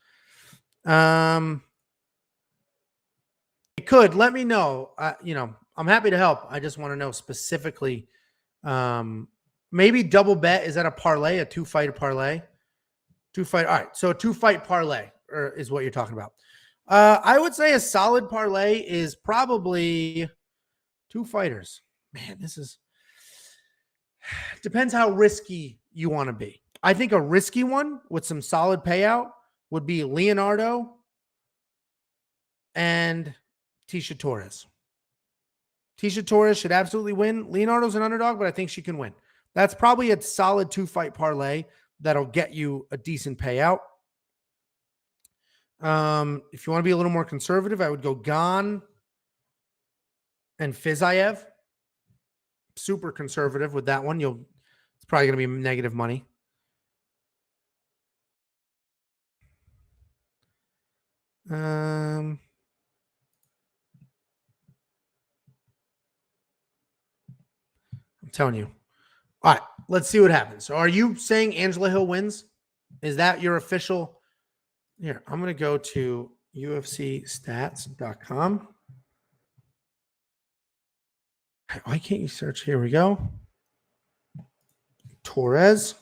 It could. Let me know. I'm happy to help. I just want to know specifically. Maybe double bet. Is that a parlay? A 2-fight parlay? 2-fight. All right. So a 2-fight parlay is what you're talking about. I would say a solid parlay is probably 2 fighters. Man, this is depends how risky you want to be. I think a risky one with some solid payout would be Leonardo and Tisha Torres. Tisha Torres should absolutely win. Leonardo's an underdog, but I think she can win. That's probably a solid 2-fight parlay that'll get you a decent payout. If you want to be a little more conservative, I would go Gane and Fiziev. Super conservative with that one. It's probably going to be negative money. I'm telling you. All right, let's see what happens. So are you saying Angela Hill wins? Is that your official? Here, I'm going to go to UFCstats.com. Why can't you search? Here we go. Torres.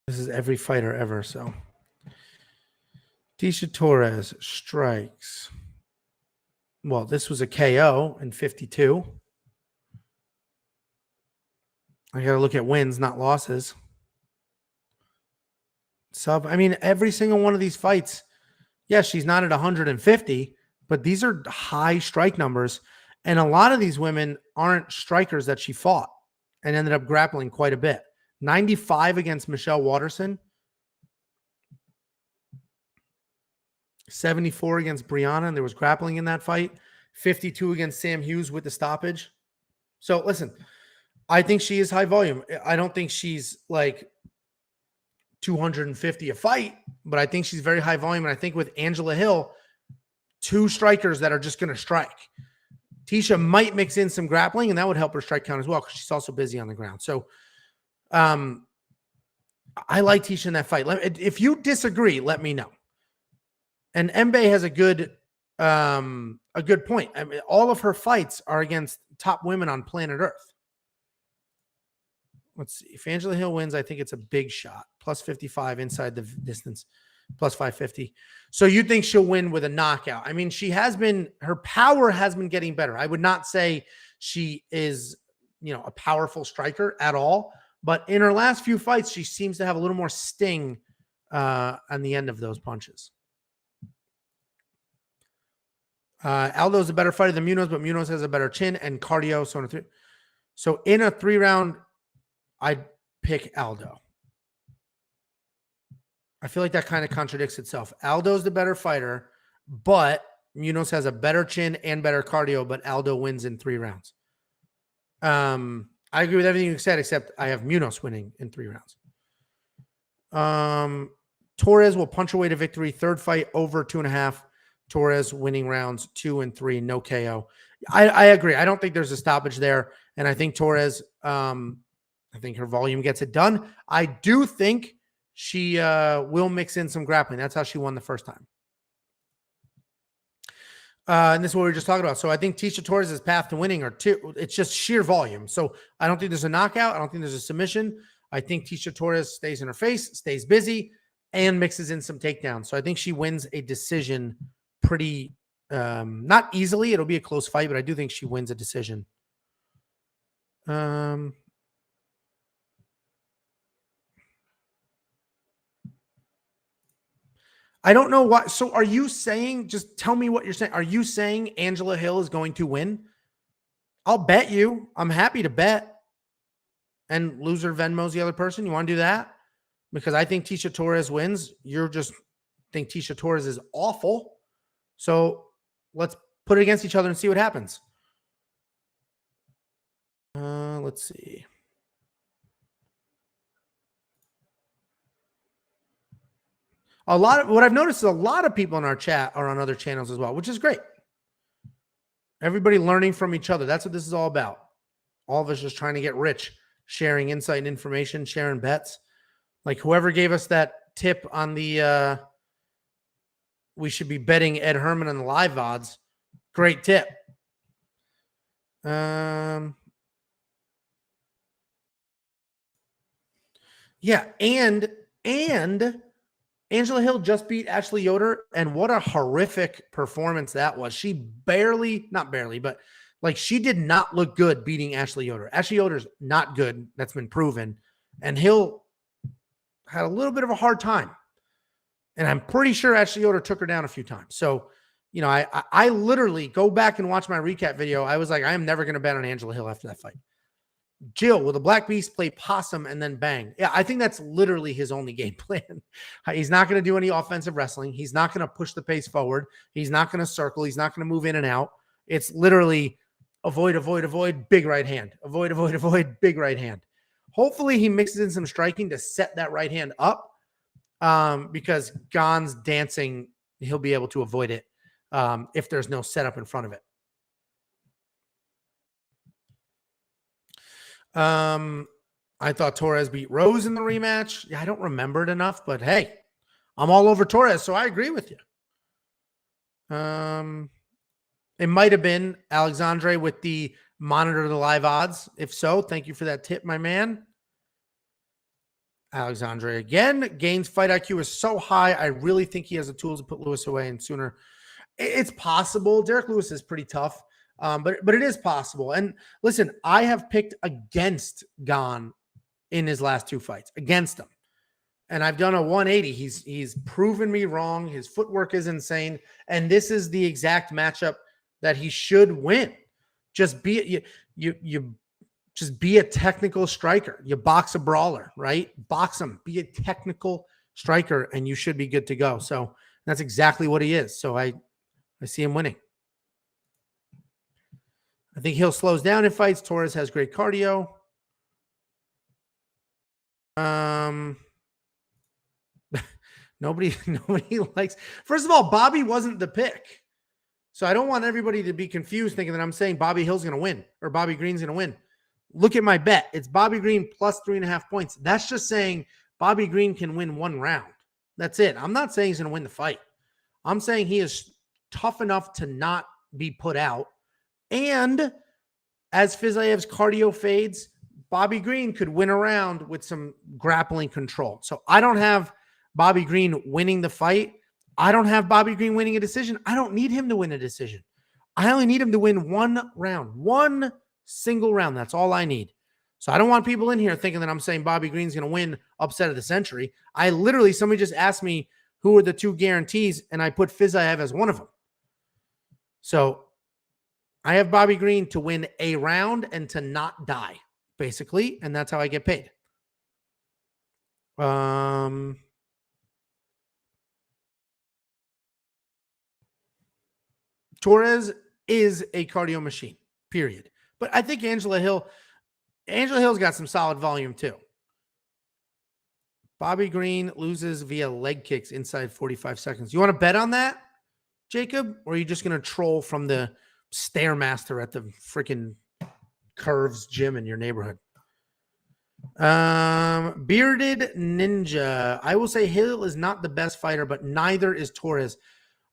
This is every fighter ever, so. Tisha Torres strikes. Well, this was a KO in 52. I got to look at wins, not losses. Every single one of these fights, yes, she's not at 150, but these are high strike numbers. And a lot of these women aren't strikers that she fought and ended up grappling quite a bit. 95 against Michelle Waterson. 74 against Brianna, and there was grappling in that fight. 52 against Sam Hughes with the stoppage. So listen, I think she is high volume. I don't think she's like 250 a fight, but I think she's very high volume. And I think with Angela Hill, 2 strikers that are just going to strike. Tisha might mix in some grappling, and that would help her strike count as well because she's also busy on the ground. So I like Tisha in that fight. If you disagree, let me know. And Mbe has a good point. I mean, all of her fights are against top women on planet Earth. Let's see. If Angela Hill wins, I think it's a big shot. Plus 55 inside the distance. Plus 550. So you think she'll win with a knockout? I mean, her power has been getting better. I would not say she is, a powerful striker at all. But in her last few fights, she seems to have a little more sting on the end of those punches. Aldo's a better fighter than Munoz, but Munoz has a better chin and cardio. So in a 3-round, I'd pick Aldo. I feel like that kind of contradicts itself. Aldo's the better fighter, but Munoz has a better chin and better cardio, but Aldo wins in 3 rounds. I agree with everything you said, except I have Munoz winning in 3 rounds. Torres will punch away to victory. 3rd fight over 2.5. Torres winning rounds 2 and 3, no KO. I agree. I don't think there's a stoppage there. And I think Torres, I think her volume gets it done. I do think she will mix in some grappling. That's how she won the first time. And this is what we were just talking about. So I think Tecia Torres' path to winning it's just sheer volume. So I don't think there's a knockout. I don't think there's a submission. I think Tecia Torres stays in her face, stays busy, and mixes in some takedowns. So I think she wins a decision pretty, not easily. It'll be a close fight, but I do think she wins a decision. I don't know what. So are you saying, just tell me what you're saying. Are you saying Angela Hill is going to win? I'll bet you. I'm happy to bet. And loser Venmo's the other person. You want to do that? Because I think Tecia Torres wins. You're just think Tecia Torres is awful. So let's put it against each other and see what happens. Let's see. What I've noticed is a lot of people in our chat are on other channels as well, which is great. Everybody learning from each other. That's what this is all about. All of us just trying to get rich, sharing insight and information, sharing bets. Like whoever gave us that tip on the we should be betting Ed Herman on the live odds. Great tip. Yeah, and Angela Hill just beat Ashley Yoder, and what a horrific performance that was. She not barely, but like she did not look good beating Ashley Yoder. Ashley Yoder's not good. That's been proven. And Hill had a little bit of a hard time. And I'm pretty sure Ashley Yoder took her down a few times. So, you know, I literally go back and watch my recap video. I was like, I am never going to bet on Angela Hill after that fight. Jill, will the Black Beast play possum and then bang? Yeah, I think that's literally his only game plan. He's not going to do any offensive wrestling. He's not going to push the pace forward. He's not going to circle. He's not going to move in and out. It's literally avoid, avoid, avoid, big right hand. Avoid, avoid, avoid, big right hand. Hopefully he mixes in some striking to set that right hand up because Gane's dancing, he'll be able to avoid it if there's no setup in front of it. I thought Torres beat Rose in the rematch. Yeah, I don't remember it enough, but hey, I'm all over Torres, so I agree with you. It might have been Alexandre with the monitor the live odds. If so, thank you for that tip, my man. Alexandre again. Gane's fight IQ is so high. I really think he has the tools to put Lewis away and sooner. It's possible. Derek Lewis is pretty tough. But it is possible. And listen, I have picked against Gane in his last two fights, against him. And I've done a 180. He's proven me wrong. His footwork is insane. And this is the exact matchup that he should win. Just be you just be a technical striker. You box a brawler, right? Box him. Be a technical striker, and you should be good to go. So that's exactly what he is. So I see him winning. I think Hill slows down in fights. Torres has great cardio. Nobody likes. First of all, Bobby wasn't the pick. So I don't want everybody to be confused thinking that I'm saying Bobby Hill's going to win or Bobby Green's going to win. Look at my bet. It's Bobby Green plus 3.5 points. That's just saying Bobby Green can win one round. That's it. I'm not saying he's going to win the fight. I'm saying he is tough enough to not be put out. And as Fizayev's cardio fades, Bobby Green could win a round with some grappling control. So I don't have Bobby Green winning the fight. I don't have Bobby Green winning a decision. I don't need him to win a decision. I only need him to win one round, one single round. That's all I need. So I don't want people in here thinking that I'm saying Bobby Green's going to win upset of the century. Somebody just asked me who are the two guarantees, and I put Fizayev as one of them. So I have Bobby Green to win a round and to not die, basically, and that's how I get paid. Torres is a cardio machine, period. But I think Angela Hill's got some solid volume too. Bobby Green loses via leg kicks inside 45 seconds. You want to bet on that? Jacob? Or are you just going to troll from the Stairmaster at the freaking Curves gym in your neighborhood? Bearded Ninja. I will say Hill is not the best fighter, but neither is Torres.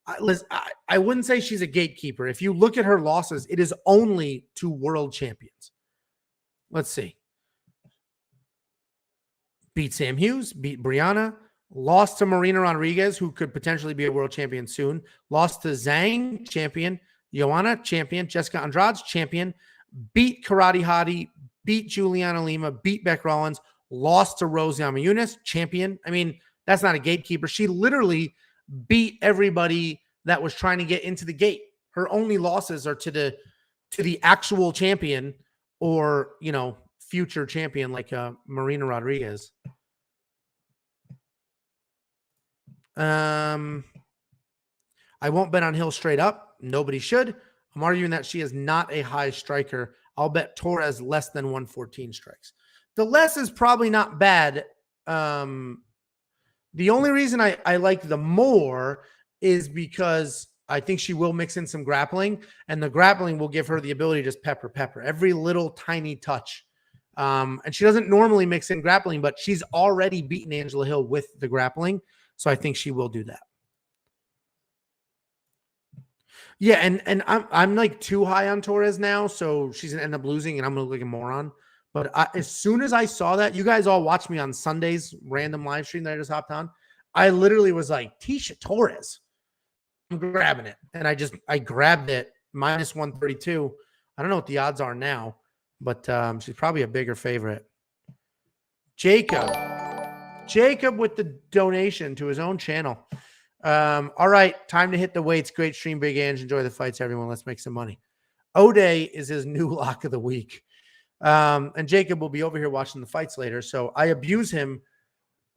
I wouldn't say she's a gatekeeper. If you look at her losses, it is only to world champions. Let's see. Beat Sam Hughes, beat Brianna, lost to Marina Rodriguez, who could potentially be a world champion soon, lost to Zhang, champion, Joanna, champion, Jessica Andrade, champion, beat Karate Hottie, beat Juliana Lima, beat Beck Rollins, lost to Rose Namajunas, champion. I mean, that's not a gatekeeper. She literally beat everybody that was trying to get into the gate. Her only losses are to the actual champion or, future champion like Marina Rodriguez. I won't bet on Hill straight up. Nobody should. I'm arguing that she is not a high striker. I'll bet Torres less than 114 strikes. The less is probably not bad. The only reason I like the more is because I think she will mix in some grappling, and the grappling will give her the ability to just pepper every little tiny touch. And she doesn't normally mix in grappling, but she's already beaten Angela Hill with the grappling. So I think she will do that. Yeah, and I'm like too high on Torres now, so she's gonna end up losing, and I'm gonna look like a moron. But as soon as I saw that, you guys all watch me on Sunday's random live stream that I just hopped on. I literally was like, Tisha Torres, I'm grabbing it, and I grabbed it minus 132. I don't know what the odds are now, but she's probably a bigger favorite. Jacob with the donation to his own channel. All right, time to hit the weights. Great stream, Big Ange. Enjoy the fights, everyone. Let's make some money. O'Day is his new lock of the week. And Jacob will be over here watching the fights later. So I abuse him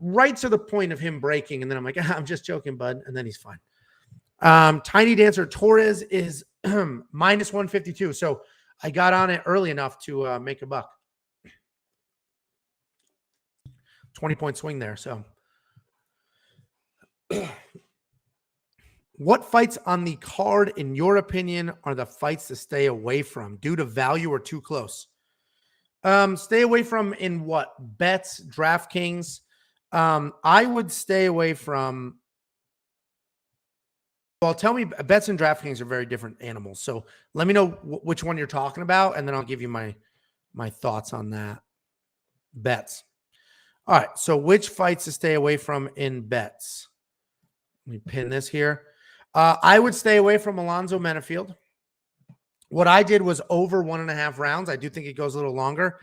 right to the point of him breaking. And then I'm like, I'm just joking, bud. And then he's fine. Tiny Dancer Torres is minus 152. So I got on it early enough to make a buck. 20-point swing there. So what fights on the card, in your opinion, are the fights to stay away from due to value or too close? Stay away from in what? Bets, DraftKings. I would stay away from. Well, tell me, bets and DraftKings are very different animals. So let me know which one you're talking about, and then I'll give you my thoughts on that. Bets. All right. So which fights to stay away from in bets? Let me pin this here. I would stay away from Alonzo Menafield. What I did was over 1.5 rounds. I do think it goes a little longer.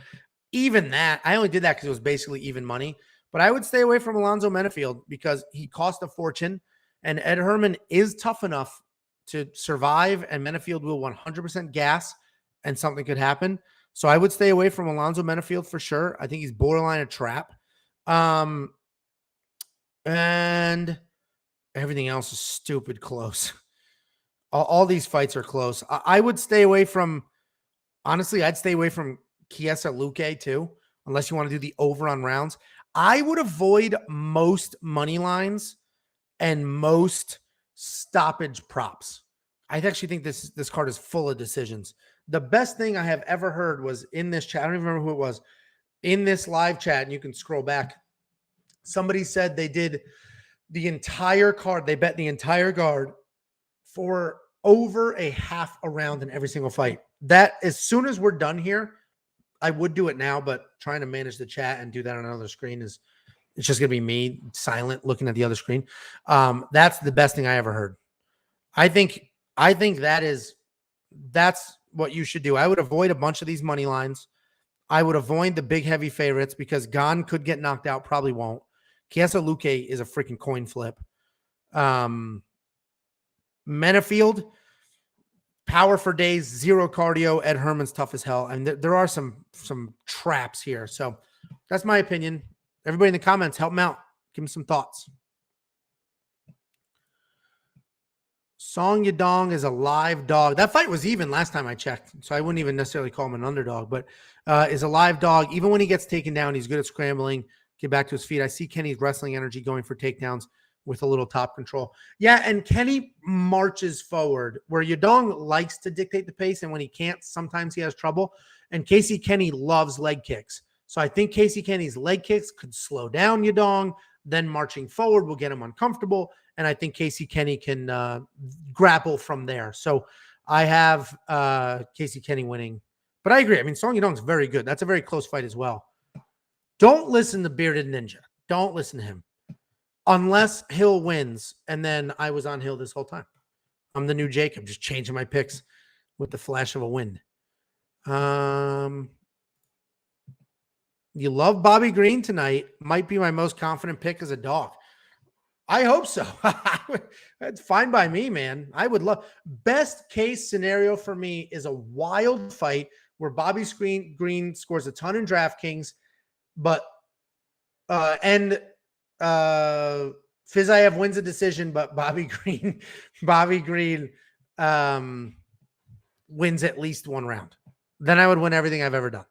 Even that, I only did that because it was basically even money. But I would stay away from Alonzo Menafield because he cost a fortune, and Ed Herman is tough enough to survive, and Menafield will 100% gas, and something could happen. So I would stay away from Alonzo Menafield for sure. I think he's borderline a trap. And everything else is stupid close. All these fights are close. I would stay away from, honestly, I'd stay away from Chiesa Luque too, unless you want to do the over on rounds. I would avoid most money lines and most stoppage props. I actually think this card is full of decisions. The best thing I have ever heard was in this chat. I don't even remember who it was. In this live chat, and you can scroll back. Somebody said they did the entire card. They bet the entire card for over a half a round in every single fight. That, as soon as we're done here, I would do it now, but trying to manage the chat and do that on another screen it's just going to be me silent looking at the other screen. That's the best thing I ever heard. I think that's what you should do. I would avoid a bunch of these money lines. I would avoid the big heavy favorites because Gane could get knocked out, probably won't. Chiesa Luque is a freaking coin flip. Menafield, power for days, zero cardio. Ed Herman's tough as hell. And there are some traps here. So that's my opinion. Everybody in the comments, help him out. Give him some thoughts. Song Yadong is a live dog. That fight was even last time I checked, so I wouldn't even necessarily call him an underdog, but is a live dog. Even when he gets taken down, he's good at scrambling, get back to his feet. I see Kenny's wrestling energy going for takedowns. with a little top control. Yeah, and Kenny marches forward where Yadong likes to dictate the pace, and when he can't, sometimes he has trouble. And Casey Kenny loves leg kicks. So I think Casey Kenny's leg kicks could slow down Yadong. Then marching forward will get him uncomfortable. And I think Casey Kenny can grapple from there. So I have Casey Kenny winning. But I agree. I mean, Song Yadong's very good. That's a very close fight as well. Don't listen to Bearded Ninja. Don't listen to him. Unless Hill wins. And then I was on Hill this whole time. I'm the new Jacob, just changing my picks with the flash of a win. You love Bobby Green tonight. Might be my most confident pick as a dog. I hope so. That's fine by me, man. I would love. Best case scenario for me is a wild fight where Bobby Green scores a ton in DraftKings, but Fizayev wins a decision, but Bobby Green wins at least one round. Then I would win everything I've ever done.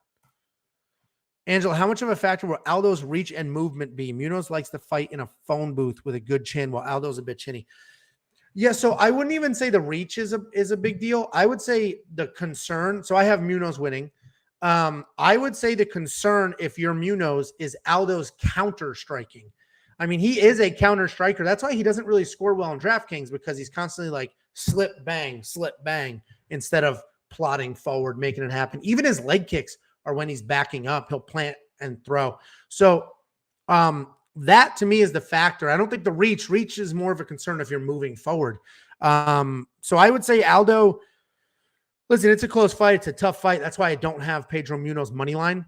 Angela, how much of a factor will Aldo's reach and movement be? Munoz likes to fight in a phone booth with a good chin, while Aldo's a bit chinny. Yeah, so I wouldn't even say the reach is a big deal. I would say the concern. So I have Munoz winning. I would say the concern, if you're Munoz, is Aldo's counter striking. I mean, he is a counter striker. That's why he doesn't really score well in DraftKings, because he's constantly like slip, bang, instead of plotting forward, making it happen. Even his leg kicks are when he's backing up, he'll plant and throw. So that to me is the factor. I don't think the reach is more of a concern if you're moving forward. So I would say Aldo, listen, it's a close fight. It's a tough fight. That's why I don't have Pedro Munoz money line,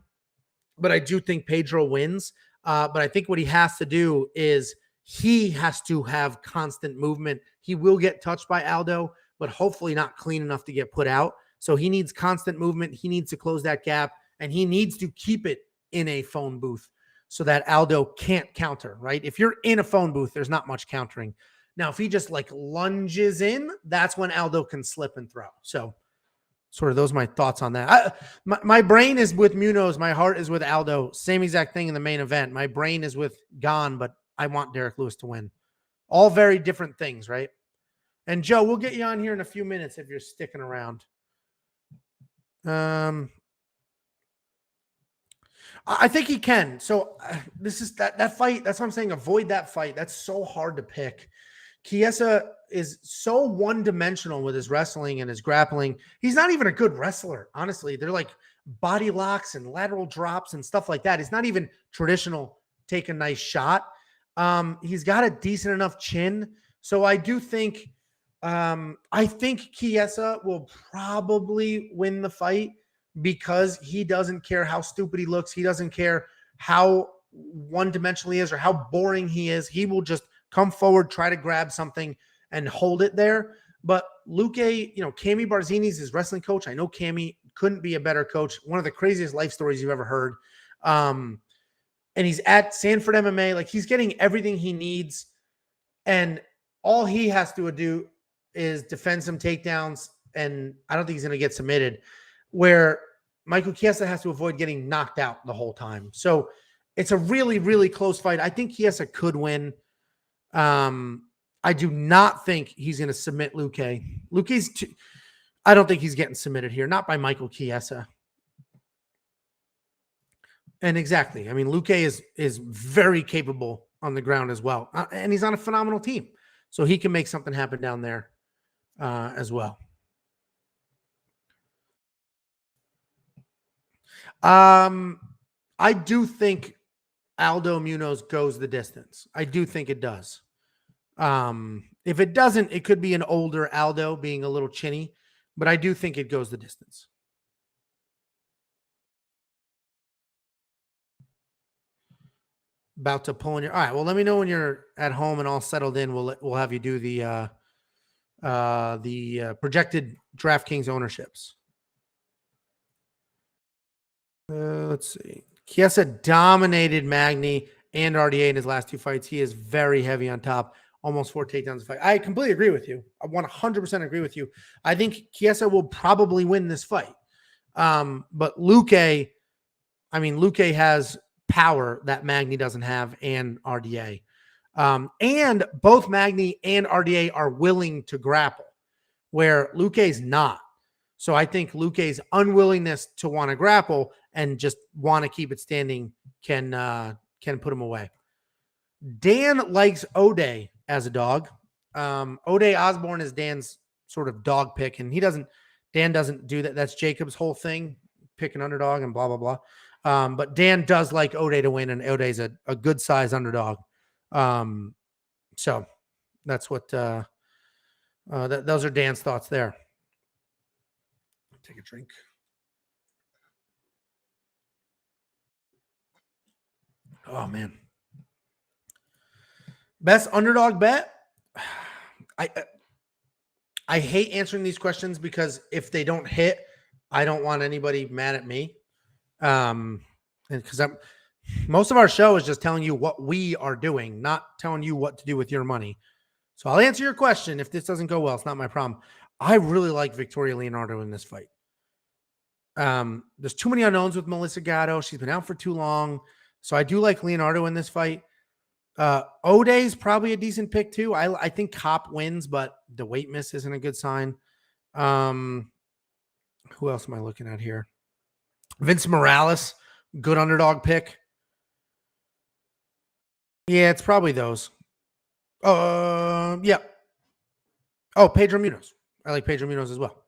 but I do think Pedro wins. But I think what he has to do is he has to have constant movement. He will get touched by Aldo, but hopefully not clean enough to get put out. So he needs constant movement. He needs to close that gap, and he needs to keep it in a phone booth so that Aldo can't counter, right? If you're in a phone booth, there's not much countering. Now, if he just like lunges in, that's when Aldo can slip and throw. So sort of those are my thoughts on that. My brain is with Munoz. My heart is with Aldo. Same exact thing in the main event. My brain is with Gane, but I want Derek Lewis to win. All very different things, right? And Joe, we'll get you on here in a few minutes if you're sticking around. I think he can. So this is that fight. That's what I'm saying. Avoid that fight. That's so hard to pick. Chiesa is so one-dimensional with his wrestling and his grappling. He's not even a good wrestler, honestly. They're like body locks and lateral drops and stuff like that. He's not even traditional take a nice shot. He's got a decent enough chin. So I do think Chiesa will probably win the fight because he doesn't care how stupid he looks. He doesn't care how one-dimensional he is or how boring he is. He will just come forward, try to grab something, and hold it there. But Luque, Cami Barzini's his wrestling coach. I know Cami couldn't be a better coach. One of the craziest life stories you've ever heard. And he's at Sanford MMA. Like, he's getting everything he needs. And all he has to do is defend some takedowns. And I don't think he's going to get submitted, where Michael Chiesa has to avoid getting knocked out the whole time. So it's a really, really close fight. I think Chiesa could win. I do not think he's going to submit Luque. I don't think he's getting submitted here. Not by Michael Chiesa. And exactly. I mean, Luque is very capable on the ground as well. And he's on a phenomenal team. So he can make something happen down there as well. I do think Aldo Munoz goes the distance. I do think it does. If it doesn't, it could be an older Aldo being a little chinny, but I do think it goes the distance. About to pull in your. All right. Well, let me know when you're at home and all settled in. We'll have you do the projected DraftKings ownerships. Let's see. Chiesa dominated Magny and RDA in his last two fights. He is very heavy on top. Almost 4 takedowns a fight. I completely agree with you. I 100% agree with you. I think Chiesa will probably win this fight. But Luque has power that Magny doesn't have, and RDA. And both Magny and RDA are willing to grapple, where Luque's not. So I think Luque's unwillingness to want to grapple and just want to keep it standing can put him away. Dan likes O'Day as a dog. O'Day Osborne is Dan's sort of dog pick, and Dan doesn't do that. That's Jacob's whole thing, pick an underdog and blah, blah, blah. But Dan does like O'Day to win, and O'Day's a good size underdog. So that's what those are Dan's thoughts there. Take a drink. Oh man. Best underdog bet? I hate answering these questions because if they don't hit, I don't want anybody mad at me. And because most of our show is just telling you what we are doing, not telling you what to do with your money. So I'll answer your question. If this doesn't go well, it's not my problem. I really like Victoria Leonardo in this fight. There's too many unknowns with Melissa Gatto. She's been out for too long. So I do like Leonardo in this fight. O'Day's probably a decent pick too. I think Kape wins, but the weight miss isn't a good sign. Who else am I looking at here? Vince Morales, good underdog pick. Yeah, it's probably those. Yeah. Oh, Pedro Munoz. I like Pedro Munoz as well.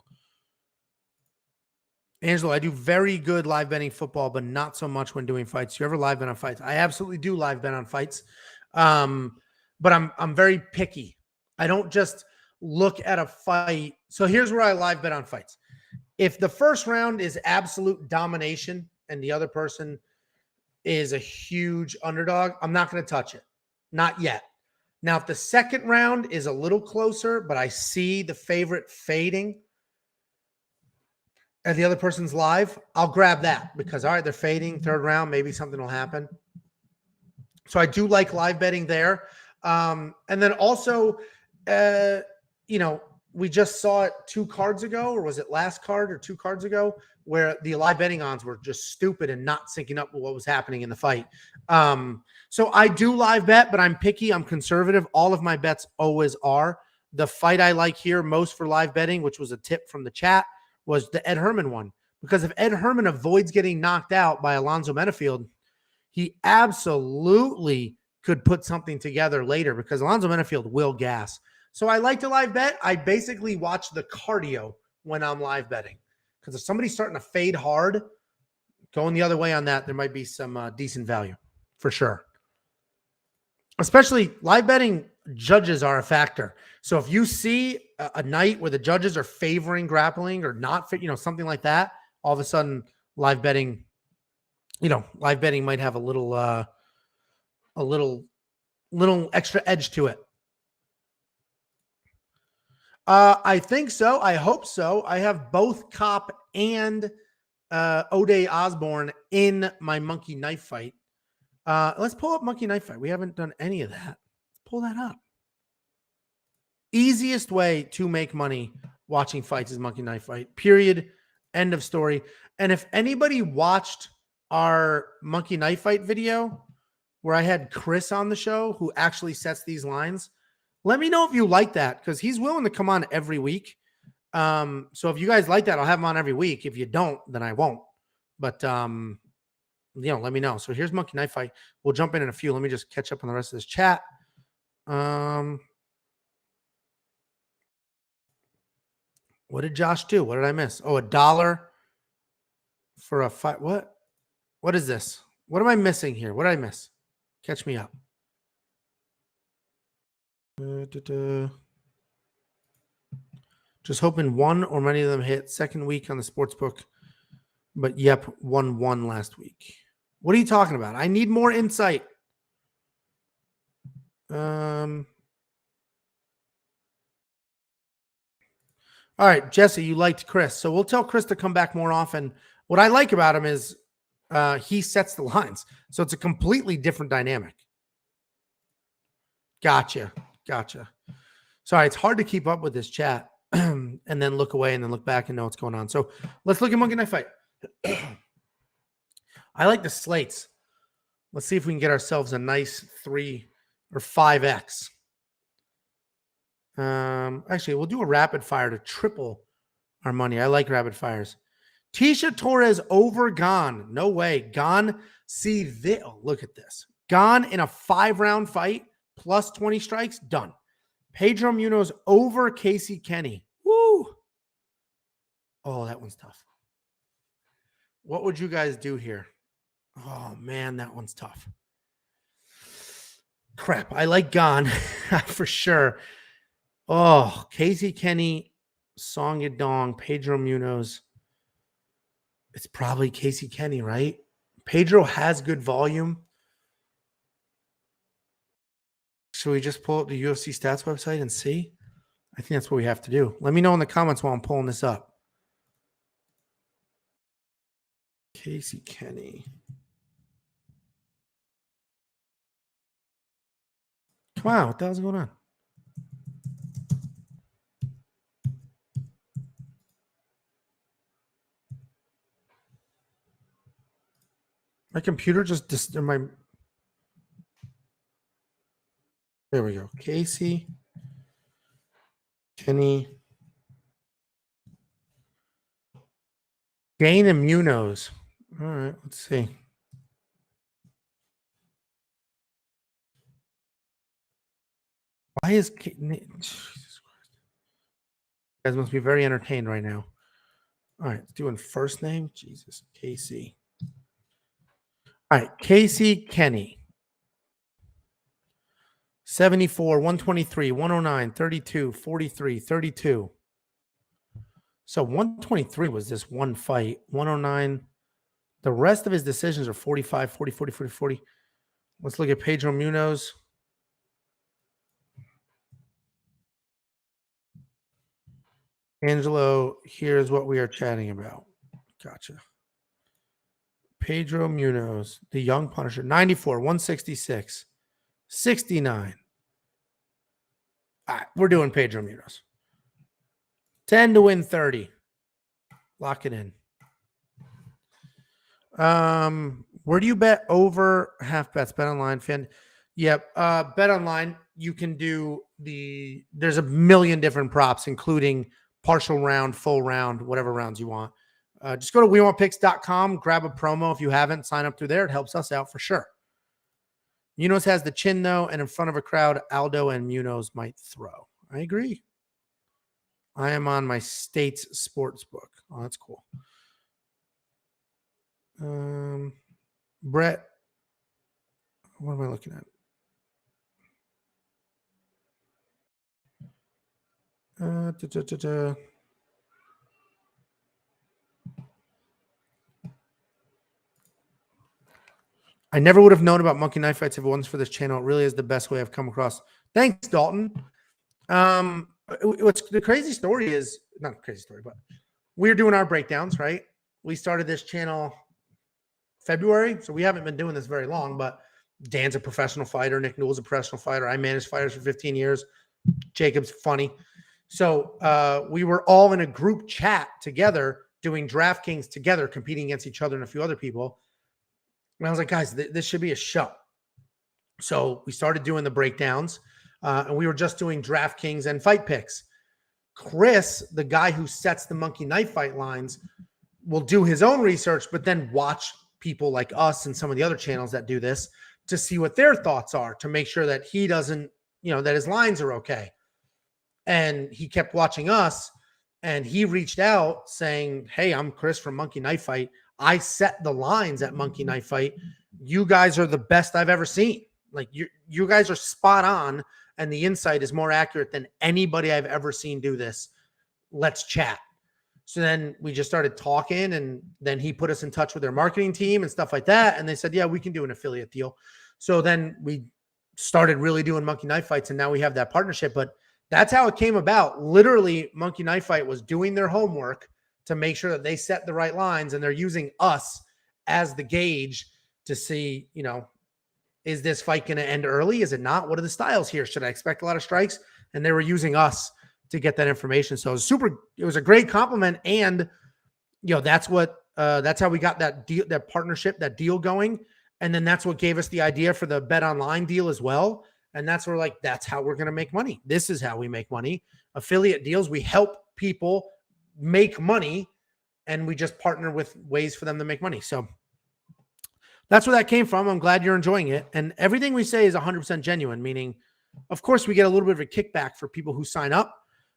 Angelo, I do very good live betting football, but not so much when doing fights. You ever live bet on fights? I absolutely do live bet on fights. But I'm very picky. I don't just look at a fight. So here's where I live bet on fights. If the first round is absolute domination and the other person is a huge underdog, I'm not going to touch it. Not yet. Now, if the second round is a little closer, but I see the favorite fading and the other person's live, I'll grab that because, all right, they're fading. Third round, maybe something will happen. So I do like live betting there. And then also, we just saw it 2 cards ago, or was it last card or 2 cards ago, where the live betting odds were just stupid and not syncing up with what was happening in the fight. So I do live bet, but I'm picky. I'm conservative. All of my bets always are. The fight I like here most for live betting, which was a tip from the chat, was the Ed Herman one. Because if Ed Herman avoids getting knocked out by Alonzo Menafield, he absolutely could put something together later because Alonzo Menafield will gas. So I like to live bet. I basically watch the cardio when I'm live betting. Because if somebody's starting to fade hard, going the other way on that, there might be some decent value for sure. Especially live betting, judges are a factor. So if you see a night where the judges are favoring grappling or not, something like that, all of a sudden live betting might have a little extra edge to it. I think so. I hope so. I have both Kape and O'Day Osborne in my Monkey Knife Fight. Let's pull up Monkey Knife Fight. We haven't done any of that. Let's pull that up. Easiest way to make money watching fights is Monkey Knife Fight. Period. End of story. And if anybody watched our Monkey Knife Fight video where I had Chris on the show who actually sets these lines, let me know if you like that because he's willing to come on every week. So if you guys like that, I'll have him on every week. If you don't, then I won't. But, let me know. So here's Monkey Knife Fight. We'll jump in a few. Let me just catch up on the rest of this chat. What did Josh do? What did I miss? Oh, $1 for a fight. What is this? What am I missing here? What did I miss? Catch me up. Just hoping one or many of them hit. Second week on the sportsbook. But yep, won last week. What are you talking about? I need more insight. All right, Jesse, you liked Chris. So we'll tell Chris to come back more often. What I like about him is he sets the lines. So it's a completely different dynamic. Gotcha. Sorry, it's hard to keep up with this chat and then look away and then look back and know what's going on. So let's look at Monkey Knife Fight. I like the slates. Let's see if we can get ourselves a nice 3 or 5x. Actually, we'll do a rapid fire to triple our money. I like rapid fires. Tisha Torres over Gane. No way. Gane, see this. Oh, look at this. Gane in a 5-round fight plus 20 strikes. Done. Pedro Munoz over Casey Kenny. Woo. Oh, that one's tough. What would you guys do here? Oh, man, that one's tough. Crap. I like Gane for sure. Oh, Casey Kenny, Song Yadong, Pedro Munoz. It's probably Casey Kenny, right? Pedro has good volume. Should we just pull up the UFC stats website and see? I think that's what we have to do. Let me know in the comments while I'm pulling this up. Casey Kenny. Wow, what the hell's going on? My computer just my. There we go. Casey Kenny. Gane and Munoz. All right, let's see. Why is Jesus Christ? You guys must be very entertained right now. All right, doing first name. Jesus, Casey. All right, Casey Kenny. 74, 123, 109, 32, 43, 32. So 123 was this one fight. 109. The rest of his decisions are 45, 40, 40, 40, 40. Let's look at Pedro Munoz. Angelo, here's what we are chatting about. Gotcha. Pedro Munoz, the young Punisher, 94, 166, 69. All right, we're doing Pedro Munoz. 10 to win 30. Lock it in. Where do you bet over half bets? Bet online, fan. Yep. Bet online. You can do there's a million different props, including partial round, full round, whatever rounds you want. Just go to WeWantPicks.com, grab a promo if you haven't. Sign up through there. It helps us out for sure. Munoz has the chin, though, and in front of a crowd, Aldo and Munoz might throw. I agree. I am on my state's sports book. Oh, that's cool. Brett, what am I looking at? I never would have known about Monkey Knife Fights if it wasn't for this channel. It really is the best way I've come across. Thanks, Dalton. What's the crazy story is, not a crazy story, but we're doing our breakdowns, right? We started this channel February, so we haven't been doing this very long, but Dan's a professional fighter. Nick Newell's a professional fighter. I managed fighters for 15 years. Jacob's funny. So we were all in a group chat together doing DraftKings together, competing against each other and a few other people. And I was like, guys, this should be a show. So we started doing the breakdowns, and we were just doing DraftKings and fight picks. Chris, the guy who sets the Monkey Knife Fight lines, will do his own research, but then watch people like us and some of the other channels that do this to see what their thoughts are, to make sure that he doesn't, that his lines are okay. And he kept watching us, and he reached out saying, hey, I'm Chris from Monkey Knife Fight. I set the lines at Monkey Knife Fight. You guys are the best I've ever seen. Like you guys are spot on, and the insight is more accurate than anybody I've ever seen do this. Let's chat. So then we just started talking, and then he put us in touch with their marketing team and stuff like that. And they said, yeah, we can do an affiliate deal. So then we started really doing Monkey Knife Fights, and now we have that partnership. But that's how it came about. Literally, Monkey Knife Fight was doing their homework to make sure that they set the right lines, and they're using us as the gauge to see, is this fight going to end early? Is it not? What are the styles here? Should I expect a lot of strikes? And they were using us to get that information. So it was a great compliment. And, that's how we got that deal, that partnership, that deal going. And then that's what gave us the idea for the Bet Online deal as well. And that's where like, that's how we're going to make money. This is how we make money. Affiliate deals. We help people make money and we just partner with ways for them to make money. So that's where that came from. I'm glad you're enjoying it. And everything we say is 100% genuine, meaning, of course, we get a little bit of a kickback for people who sign up,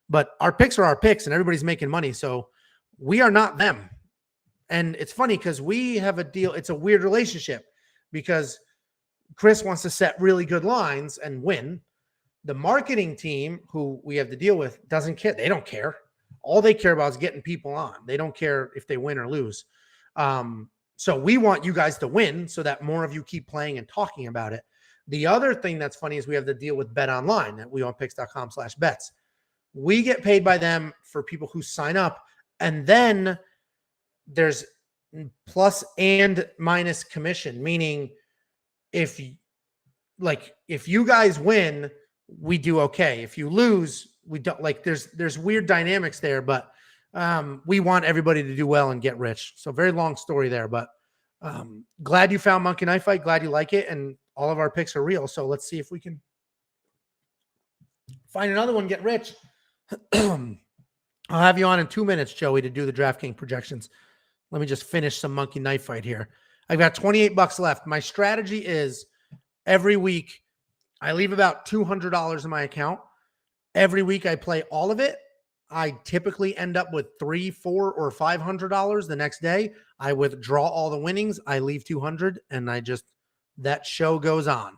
but our picks are our picks and everybody's making money. So we are not them. And it's funny because we have a deal. It's a weird relationship because Chris wants to set really good lines and win. The marketing team, who we have to deal with, doesn't care. They don't care. All they care about is getting people on. They don't care if they win or lose. So we want you guys to win so that more of you keep playing and talking about it. The other thing that's funny is we have to deal with Bet Online at weonpicks.com/bets. We get paid by them for people who sign up. And then there's plus and minus commission, meaning if you guys win, we do okay. If you lose, we don't. Like there's weird dynamics there, but we want everybody to do well and get rich. So very long story there, but glad you found Monkey Knife Fight. Glad you like it. And all of our picks are real. So let's see if we can find another one, get rich. I'll have you on in 2 minutes, Joey, to do the DraftKings projections. Let me just finish some Monkey Knife Fight here. I've got $28 left. My strategy is every week I leave about $200 in my account. Every week I play all of it. I typically end up with $300, $400, or $500 the next day. I withdraw all the winnings. I leave 200 and that show goes on.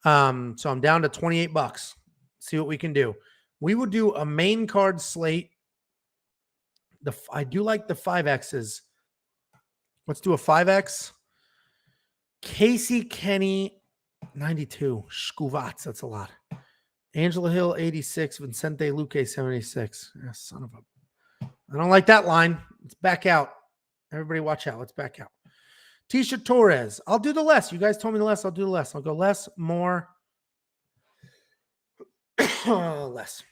So I'm down to $28. See what we can do. We will do a main card slate. I do like the 5Xs. Let's do a 5X. Casey Kenny, 92. Shkuvats, that's a lot. Angela Hill, 86. Vicente Luque, 76. Yeah, son of a... I don't like that line. Let's back out. Everybody watch out. Let's back out. Tisha Torres. I'll do the less. You guys told me the less. I'll do the less. I'll go less, more. Less.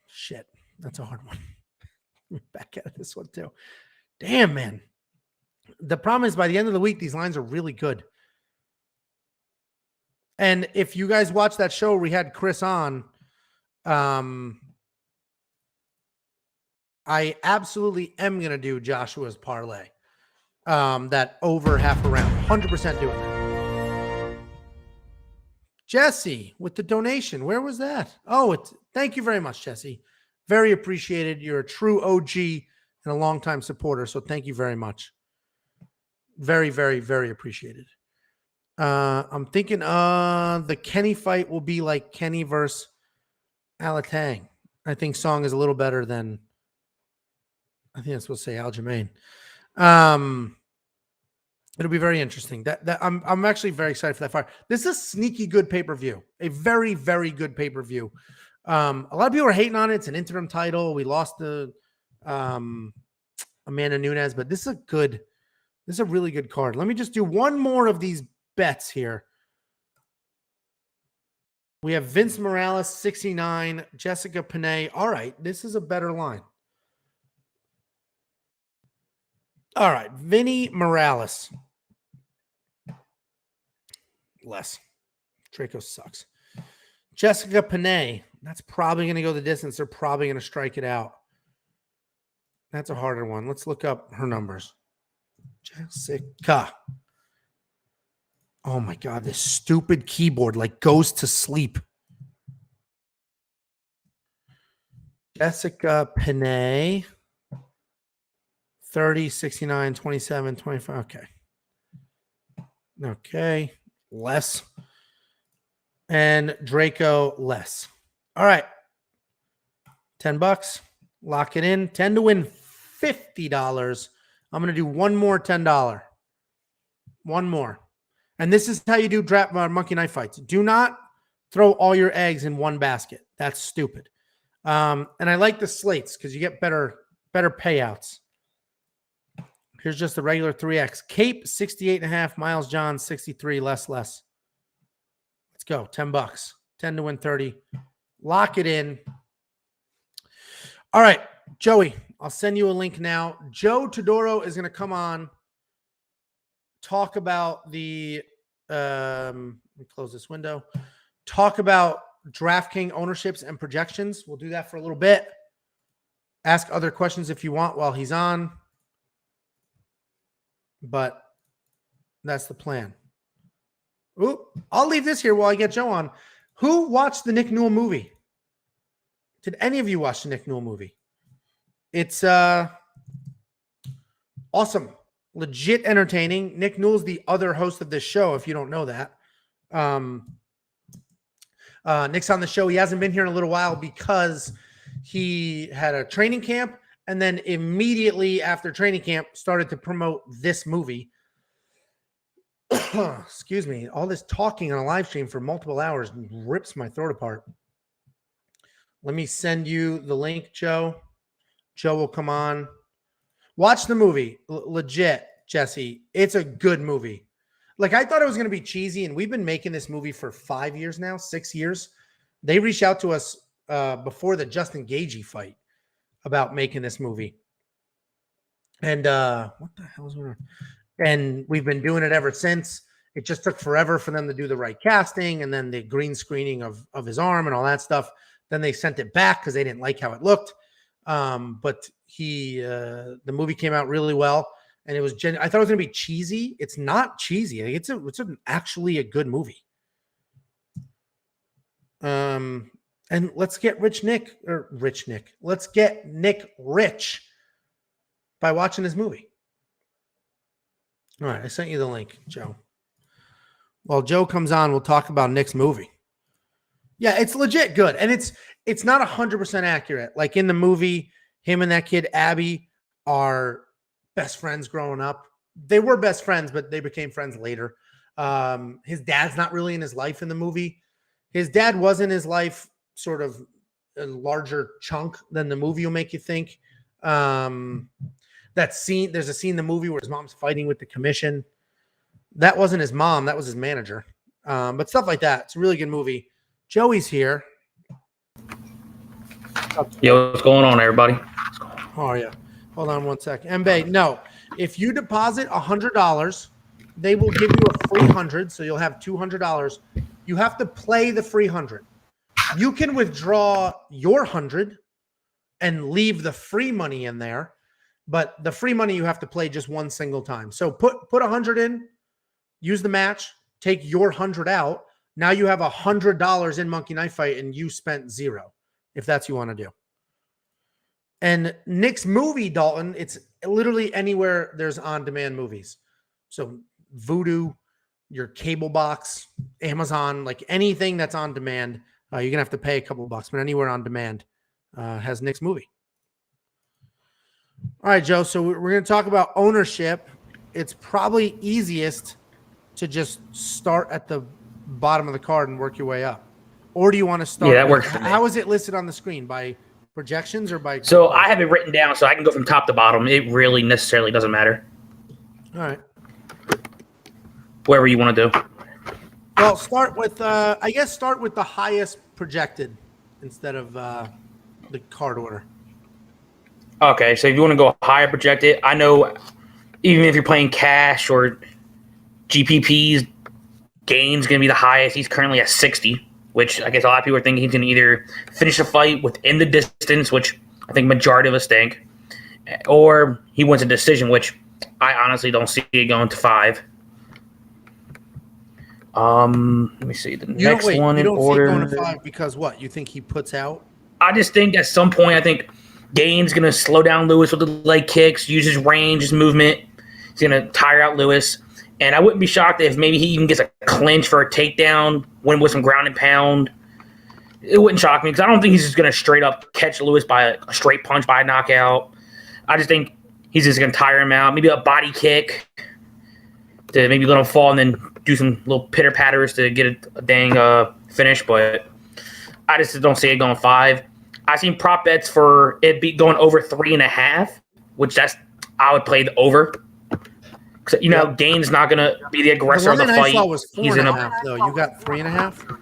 Shit. That's a hard one. Back out of this one too. Damn, man. The problem is by the end of the week, these lines are really good. And if you guys watch that show, we had Chris on. I absolutely am going to do Joshua's parlay. That over half a round. 100% doing it. Jesse with the donation. Where was that? Oh, thank you very much, Jesse. Very appreciated. You're a true OG and a longtime supporter. So thank you very much. Very, very, very appreciated. I'm thinking the Kenny fight will be like Kenny versus Alatang. I think Song is a little better than, I think I'm supposed to say Aljamain. It'll be very interesting. I'm actually very excited for that fight. This is a sneaky good pay-per-view. A very, very good pay-per-view. A lot of people are hating on it. It's an interim title. We lost the Amanda Nunes, but this is a really good card. Let me just do one more of these bets here. We have Vince Morales, 69, Jessica Panay. All right, this is a better line. All right, Vinny Morales. Less. Draco sucks. Jessica Panay. That's probably going to go the distance. They're probably going to strike it out. That's a harder one. Let's look up her numbers. Jessica. Oh my God, this stupid keyboard goes to sleep. Jessica Panay. 30, 69, 27, 25. Okay. Okay. Less. And Draco less. All right. $10. Lock it in. 10 to win $50. I'm going to do one more $10. One more. And this is how you do draft Monkey Knife Fights. Do not throw all your eggs in one basket. That's stupid. And I like the slates because you get better payouts. Here's just the regular 3X. Kape, 68.5. Miles John, 63. Less. Let's go. $10. 10 to win 30. Lock it in. All right, Joey, I'll send you a link now. Joe Todoro is going to come on, talk about the let me close this window. talk about DraftKings ownerships and projections. We'll do that for a little bit. Ask other questions if you want while he's on. But that's the plan. Ooh, I'll leave this here while I get Joe on. Who watched the Nick Newell movie? Did any of you watch the Nick Newell movie? It's awesome. Legit entertaining. Nick Newell's the other host of this show, if you don't know that. Nick's on the show. He hasn't been here in a little while because he had a training camp and then immediately after training camp started to promote this movie. Excuse me. All this talking on a live stream for multiple hours rips my throat apart. Let me send you the link, Joe. Joe will come on. Watch the movie. Legit, Jesse. It's a good movie. Like, I thought it was going to be cheesy, and we've been making this movie for 5 years now, 6 years. They reached out to us before the Justin Gaethje fight about making this movie. And what the hell is going on? And we've been doing it ever since. It just took forever for them to do the right casting and then the green screening of his arm and all that stuff. Then they sent it back because they didn't like how it looked. But the movie came out really well. And it was I thought it was going to be cheesy. It's not cheesy. It's actually a good movie. And let's get Let's get Nick rich by watching this movie. All right, I sent you the link, Joe. While Joe comes on, we'll talk about Nick's movie. Yeah, it's legit good. And it's not 100% accurate. Like in the movie, him and that kid, Abby, are best friends growing up. They were best friends, but they became friends later. His dad's not really in his life in the movie. His dad was in his life sort of a larger chunk than the movie will make you think. That scene, there's a scene in the movie where his mom's fighting with the commission. That wasn't his mom. That was his manager. But stuff like that. It's a really good movie. Joey's here. Yo, what's going on, everybody? How are you? Hold on one second. Mbae, no. If you deposit $100, they will give you a free $100, so you'll have $200. You have to play the free $100. You can withdraw your $100 and leave the free money in there, but the free money you have to play just one single time. So put $100 in, use the match, take your $100 out. Now you have $100 in Monkey Knife Fight, and you spent $0, if that's what you want to do. And Nick's movie, Dalton, it's literally anywhere there's on-demand movies. So Vudu, your cable box, Amazon, like anything that's on demand, you're going to have to pay a couple bucks, but anywhere on demand has Nick's movie. All right, Joe, so we're going to talk about ownership. It's probably easiest to just start at the bottom of the card and work your way up. Or do you want to start? Yeah, that works for me. How is it listed on the screen? By projections or by? So I have it written down, so I can go from top to bottom. It really necessarily doesn't matter. All right. Wherever you want to do. Well, start with the highest projected instead of the card order. Okay, so if you want to go higher projected, I know even if you're playing cash or GPPs, Gane's going to be the highest. He's currently at 60, which I guess a lot of people are thinking he's going to either finish the fight within the distance, which I think majority of us think, or he wins a decision, which I honestly don't see it going to 5. Let me see the next one in order. You don't see it going to 5 because what? You think he puts out? I just think at some point, I think Gane's going to slow down Lewis with the leg kicks, use his range, his movement. He's going to tire out Lewis. And I wouldn't be shocked if maybe he even gets a clinch for a takedown, win with some ground and pound. It wouldn't shock me because I don't think he's just going to straight up catch Lewis by a straight punch, by a knockout. I just think he's just going to tire him out. Maybe a body kick to maybe let him fall and then do some little pitter-patters to get a dang finish. But I just don't see it going 5. I've seen prop bets for it going over 3.5, which I would play the over. You know, Gane's not going to be the aggressor of the fight. I saw was 4.5, though. You got 3.5?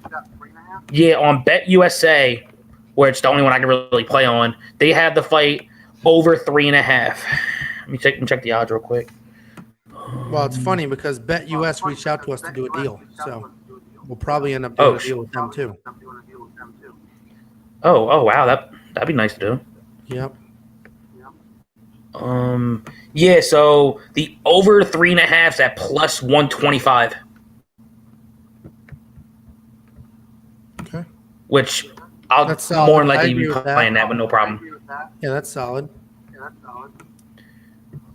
Yeah, on Bet USA, which the only one I can really play on, they have the fight over 3.5. Let me check the odds real quick. Well, it's funny because Bet US reached out to us to do a deal. So we'll probably end up doing a deal with them too. Oh wow, that'd be nice to do. Yep. Yeah, so the over 3.5 is at plus 125. Okay. Which I'll That's solid. more than I likely agree be with that. playing that with no problem. Yeah, that's solid.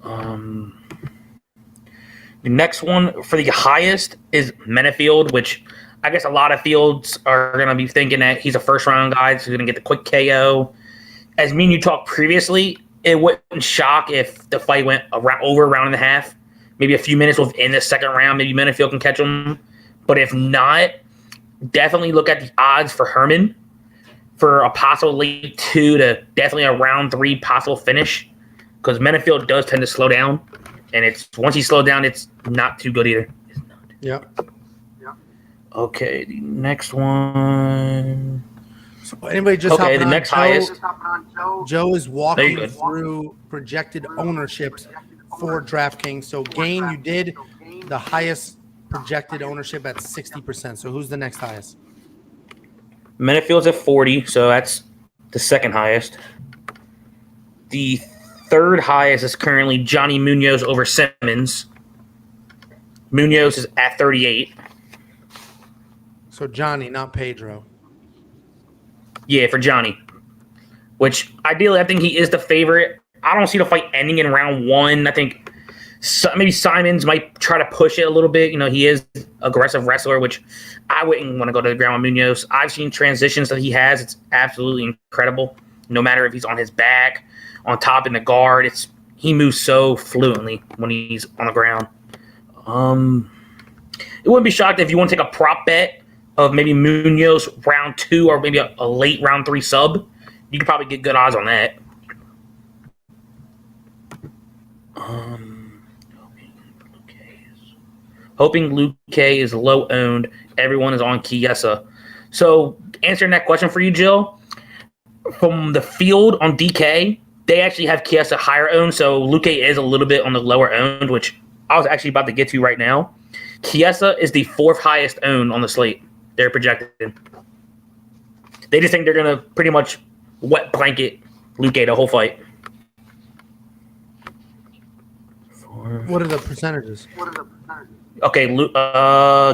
The next one for the highest is Menefield, which I guess a lot of fields are going to be thinking that he's a first-round guy, so he's going to get the quick KO. As me and you talked previously, it wouldn't shock if the fight went over a round and a half, maybe a few minutes within the second round. Maybe Menefield can catch him. But if not, definitely look at the odds for Herman for a possible late 2 to definitely a round 3 possible finish, because Menefield does tend to slow down, and it's once he slows down, it's not too good either. It's not. Yep. Okay, the next one. So anybody just Okay, hopping the on next Joe, highest. Joe is walking good. through projected ownerships for DraftKings. So Gane, you did the highest projected ownership at 60%. So who's the next highest? Menefield's at 40, so that's the second highest. The third highest is currently Johnny Munoz over Simmons. Munoz is at 38. So Johnny, not Pedro. Yeah, for Johnny. Which, ideally, I think he is the favorite. I don't see the fight ending in round 1. I think maybe Simons might try to push it a little bit. You know, he is an aggressive wrestler, which I wouldn't want to go to the ground with Munoz. I've seen transitions that he has. It's absolutely incredible. No matter if he's on his back, on top in the guard, he moves so fluently when he's on the ground. It wouldn't be shocked if you want to take a prop bet of maybe Munoz round 2 or maybe a late round 3 sub. You could probably get good odds on that. Hoping Luke K is low owned. Everyone is on Chiesa. So answering that question for you, Jill, from the field on DK, they actually have Chiesa higher owned. So Luke K is a little bit on the lower owned, which I was actually about to get to right now. Chiesa is the 4th highest owned on the slate. They're projected. They just think they're going to pretty much wet blanket Luke K the whole fight. What are the percentages? Okay,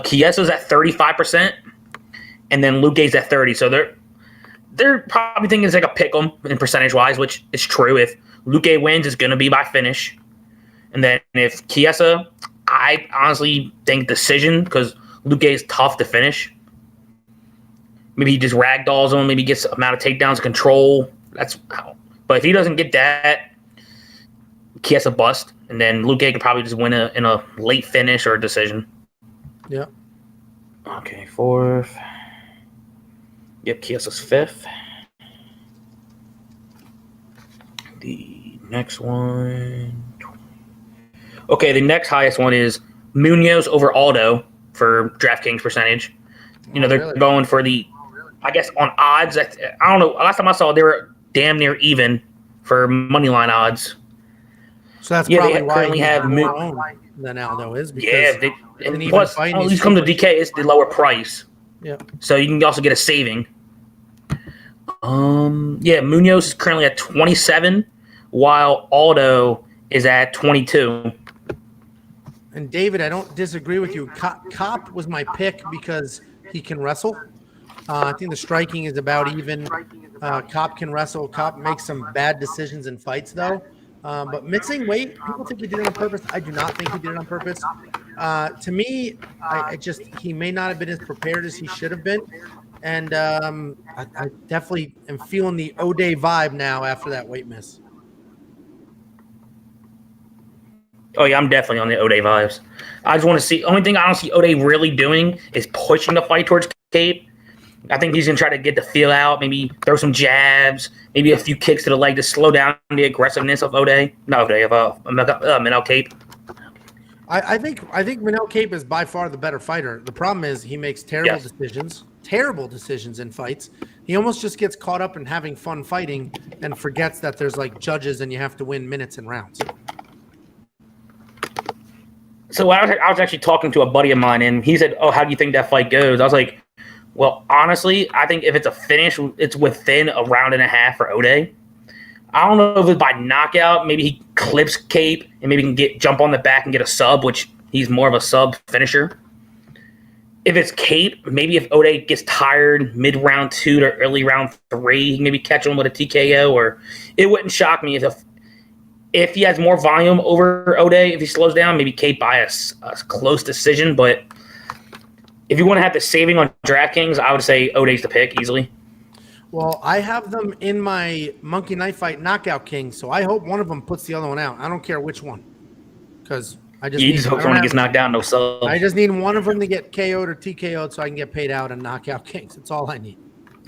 Chiesa's at 35%, and then Luke K's at 30%. So they're probably thinking it's like a pick 'em in percentage-wise, which is true. If Luke K wins, it's going to be by finish. And then if Chiesa, I honestly think decision, because Luke K is tough to finish. Maybe he just ragdolls him. Maybe gets amount of takedowns, control. But if he doesn't get that, Chiesa bust, and then Luke K could probably just win in a late finish or a decision. Yeah. Okay, 4th. Yep, Chiesa's 5th. The next one. Okay, the next highest one is Munoz over Aldo for DraftKings percentage. You know, they're going for the, I guess, on odds. I don't know. Last time I saw, they were damn near even for money line odds. So that's probably why currently have more owned than Aldo is. Because and plus, at least come to DK, it's the lower price. Yeah. So you can also get a saving. Munoz is currently at 27, while Aldo is at 22. And David, I don't disagree with you. Kape was my pick because he can wrestle. I think the striking is about even. Kape can wrestle. Kape makes some bad decisions in fights, though. But mixing weight, people think he did it on purpose. I do not think he did it on purpose. To me, he may not have been as prepared as he should have been. And I definitely am feeling the O'Day vibe now after that weight miss. Oh, yeah, I'm definitely on the O'Day vibes. I just want to see. Only thing I don't see O'Day really doing is pushing the fight towards Kape. I think he's going to try to get the feel out, maybe throw some jabs, maybe a few kicks to the leg to slow down the aggressiveness of Manel Kape. I think Manel Kape is by far the better fighter. The problem is he makes terrible decisions in fights. He almost just gets caught up in having fun fighting and forgets that there's like judges and you have to win minutes and rounds. So I was actually talking to a buddy of mine, and he said, "Oh, how do you think that fight goes?" I was like, "Well, honestly, I think if it's a finish, it's within a round and a half for O'Day. I don't know if it's by knockout. Maybe he clips Kape and maybe can jump on the back and get a sub, which he's more of a sub finisher. If it's Kape, maybe if O'Day gets tired mid round 2 to early round 3, he can maybe catch him with a TKO. Or it wouldn't shock me if he has more volume over O'Day, if he slows down, maybe Kape by a close decision. But if you want to have the saving on DraftKings, I would say O'Day's the pick easily. Well, I have them in my Monkey Knife Fight Knockout King, so I hope one of them puts the other one out. I don't care which one, because I just hope someone gets knocked down, no sub. I just need one of them to get KO'd or TKO'd so I can get paid out and Knockout Kings. That's all I need.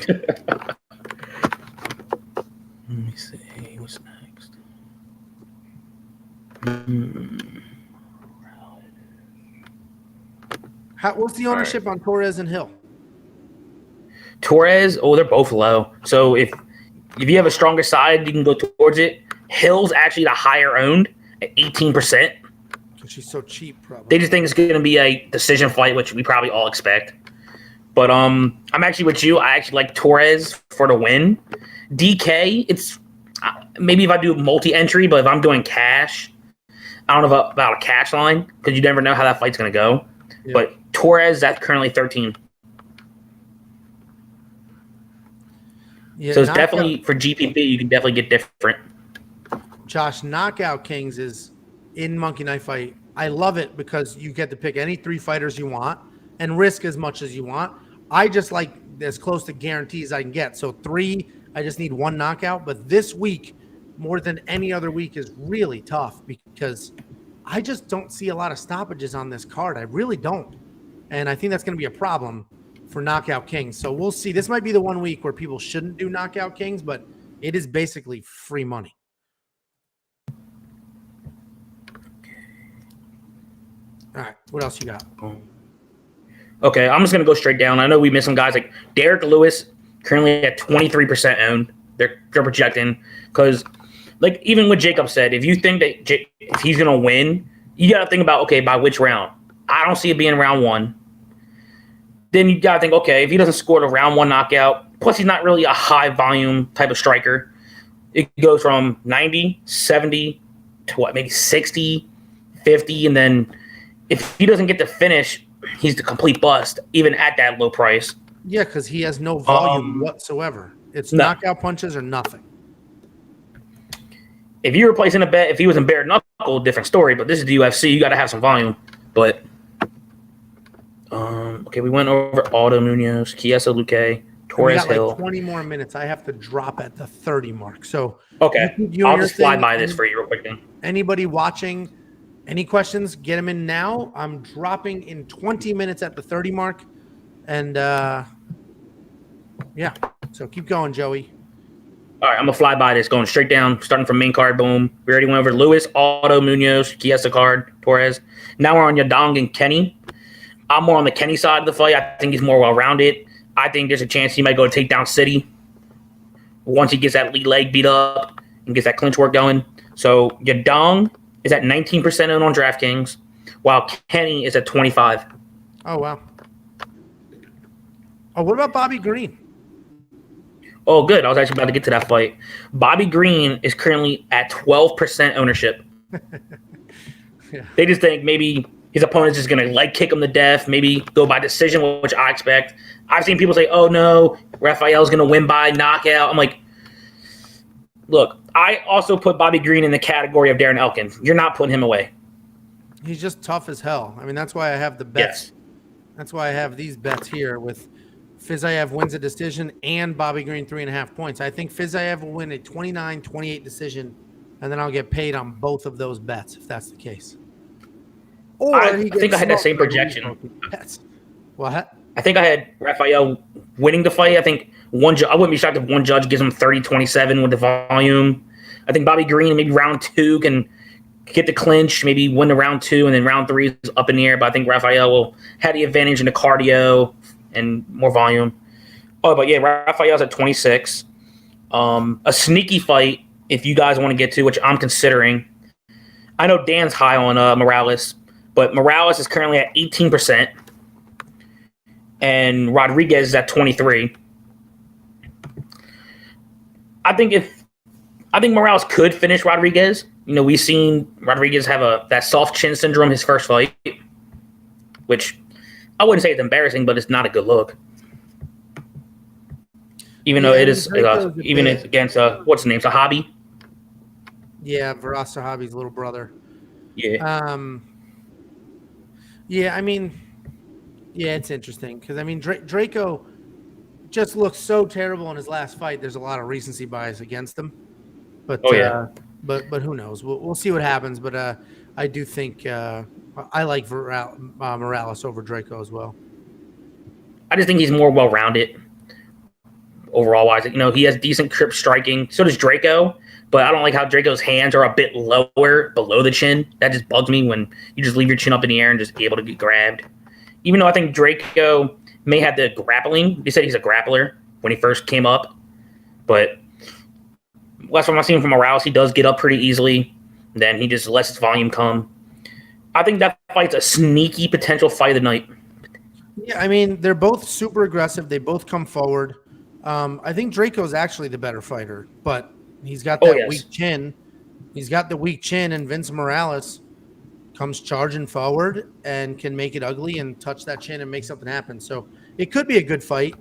Let me see. What's next? What's the ownership on Torres and Hill? Torres, they're both low. So if you have a stronger side, you can go towards it. Hill's actually the higher owned at 18%. She's so cheap, probably. They just think it's going to be a decision fight, which we probably all expect. But I'm actually with you. I actually like Torres for the win. DK, it's maybe if I do multi-entry, but if I'm doing cash, I don't know about a cash line because you never know how that fight's going to go. Yeah. But Torres, that's currently 13. Yeah, so it's definitely for GPP. You can definitely get different. Josh, Knockout Kings is in Monkey Knife Fight. I love it because you get to pick any 3 fighters you want and risk as much as you want. I just like as close to guarantees I can get. So 3, I just need 1 knockout. But this week, more than any other week, is really tough because I just don't see a lot of stoppages on this card. I really don't. And I think that's going to be a problem for Knockout Kings. So we'll see. This might be the one week where people shouldn't do Knockout Kings, but it is basically free money. All right. What else you got? Okay. I'm just going to go straight down. I know we missed some guys like Derek Lewis, currently at 23% owned. They're projecting because, like, even what Jacob said, if you think that if he's going to win, you got to think about, okay, by which round? I don't see it being round 1. Then you got to think, okay, if he doesn't score the round 1 knockout, plus he's not really a high volume type of striker, it goes from 90, 70 to maybe 60, 50, and then if he doesn't get the finish, he's the complete bust, even at that low price. Yeah, because he has no volume whatsoever. It's knockout punches or nothing. If you're replacing a bet, if he was in bare knuckle, different story, but this is the UFC, you got to have some volume. But okay, we went over Aldo Munoz, Chiesa Luque, Torres Hill. Like 20 more minutes. I have to drop at the 30 mark. So okay, I'll just fly by this for you real quick then. Anybody watching, any questions, get them in now. I'm dropping in 20 minutes at the 30 mark. And yeah, so keep going, Joey. All right, I'm going to fly by this, going straight down, starting from main card, boom. We already went over Lewis, Aldo Munoz, Chiesa card, Torres. Now we're on Yadong and Kenny. I'm more on the Kenny side of the fight. I think he's more well-rounded. I think there's a chance he might go to Takedown City once he gets that lead leg beat up and gets that clinch work going. So Yadong is at 19% owned on DraftKings, while Kenny is at 25%. Oh, wow. Oh, what about Bobby Green? Oh, good. I was actually about to get to that fight. Bobby Green is currently at 12% ownership. Yeah. They just think maybe his opponent's just going to leg kick him to death, maybe go by decision, which I expect. I've seen people say, oh, no, Rafael's going to win by knockout. I'm like, look, I also put Bobby Green in the category of Darren Elkins. You're not putting him away. He's just tough as hell. I mean, that's why I have the bets. Yes. That's why I have these bets here with Fiziev wins a decision and Bobby Green 3.5 points. I think Fiziev will win a 29-28 decision, and then I'll get paid on both of those bets if that's the case. Or I think I had that same projection. What? I think I had Rafael winning the fight. I think I wouldn't be shocked if one judge gives him 30-27 with the volume. I think Bobby Green maybe round 2 can get the clinch, maybe win the round 2, and then round 3 is up in the air. But I think Rafael will have the advantage in the cardio and more volume. Oh, but yeah, Rafael's at 26. A sneaky fight, if you guys want to get to, which I'm considering. I know Dan's high on Morales. But Morales is currently at 18%, and Rodriguez is at 23%. I think Morales could finish Rodriguez. We've seen Rodriguez have that soft chin syndrome his first fight, which I wouldn't say it's embarrassing, but it's not a good look. Even though it is, even if against what's his name, Sahabi. Yeah, Viras Sahabi's little brother. Yeah. Yeah, it's interesting because Draco just looks so terrible in his last fight. There's a lot of recency bias against him, but but who knows? We'll see what happens. But I do think I like Morales over Draco as well. I just think he's more well-rounded overall wise. He has decent grip striking. So does Draco. But I don't like how Draco's hands are a bit lower below the chin. That just bugs me when you just leave your chin up in the air and just be able to get grabbed. Even though I think Draco may have the grappling. They said he's a grappler when he first came up. But last time I've seen from Morales, he does get up pretty easily. Then he just lets his volume come. I think that fight's a sneaky potential fight of the night. Yeah, they're both super aggressive. They both come forward. I think Draco's actually the better fighter, but he's got that weak chin. He's got the weak chin, and Vince Morales comes charging forward and can make it ugly and touch that chin and make something happen. So it could be a good fight.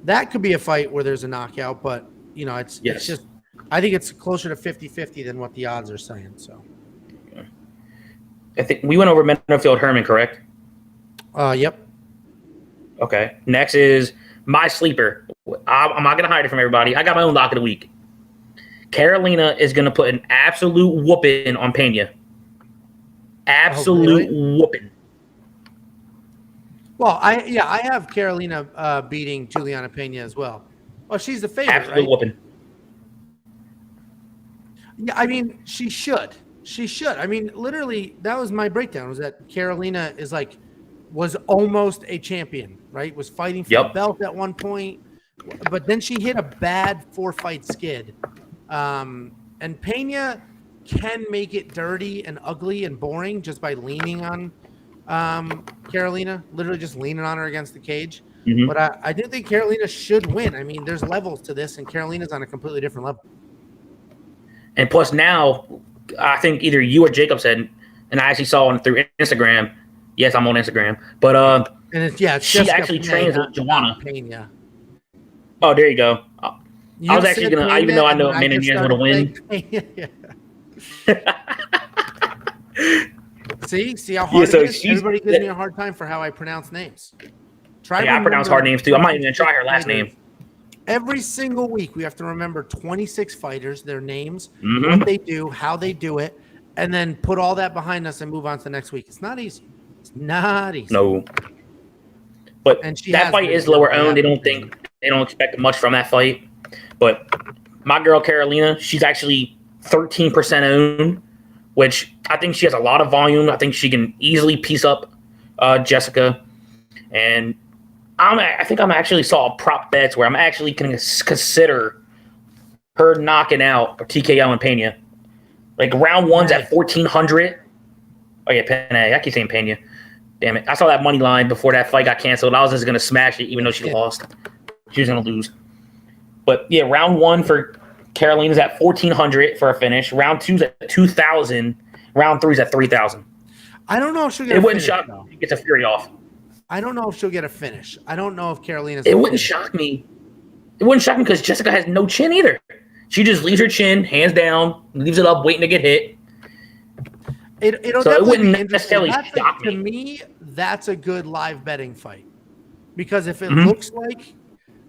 That could be a fight where there's a knockout, but it's just I think it's closer to 50-50 than what the odds are saying. So I think we went over Mendenfield Herman, correct? Yep. Okay. Next is my sleeper. I'm not gonna hide it from everybody. I got my own lock of the week. Carolina is going to put an absolute whooping on Pena. Absolute whooping. Well, I have Carolina beating Juliana Pena as well. Well, she's the favorite, absolute whooping. Yeah, she should. She should. Literally, that was my breakdown. Was that Carolina was almost a champion, right? Was fighting for the belt at one point, but then she hit a bad 4-fight skid. And Pena can make it dirty and ugly and boring just by leaning on Carolina, literally just leaning on her against the cage. Mm-hmm. But I do think Carolina should win. There's levels to this, and Carolina's on a completely different level. And plus now, I think either you or Jacob said, and I actually saw on through Instagram. Yes, I'm on Instagram. But she actually trains with Joanna. Pena. Oh, there you go. I was actually going to, even though I know Manel Kape going to win. See how hard it is? Everybody gives me a hard time for how I pronounce names. I pronounce hard names too. I'm not even going to try her last name. Every single week, we have to remember 26 fighters, their names, what they do, how they do it, and then put all that behind us and move on to the next week. It's not easy. It's not easy. No. But that fight is lower owned. They don't expect much from that fight. But my girl Carolina, she's actually 13% owned, which I think she has a lot of volume. I think she can easily piece up Jessica. And I think I'm actually saw prop bets where I'm actually going to consider her knocking out or TKO and Pena. Round one's at 1,400. Oh, yeah, Pena. I keep saying Pena. Damn it. I saw that money line before that fight got canceled. I was just going to smash it even though she lost. She was going to lose. But, yeah, round one for Carolina's at 1,400 for a finish. Round two's at 2,000. Round three's at 3,000. I don't know if she'll get a finish. It wouldn't shock me if she gets a Fury off. I don't know if she'll get a finish. I don't know if Carolina's... It wouldn't shock me. It wouldn't shock me because Jessica has no chin either. She just leaves her chin, hands down, leaves it up, waiting to get hit. It wouldn't necessarily shock me. To me, that's a good live betting fight. Because if it looks like...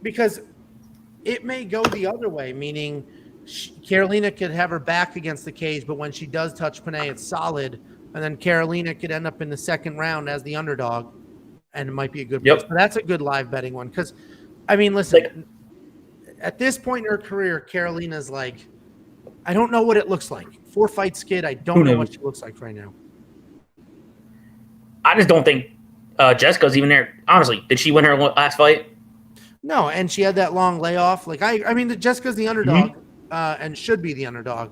Because... It may go the other way, meaning Carolina could have her back against the cage, but when she does touch Pena, it's solid, and then Carolina could end up in the second round as the underdog, and it might be a good place. But that's a good live betting one because, listen, at this point in her career, Carolina's I don't know what it looks like. 4-fight skid, I don't know what she looks like right now. I just don't think Jessica's even there. Honestly, did she win her last fight? No, and she had that long layoff. Jessica's the underdog and should be the underdog.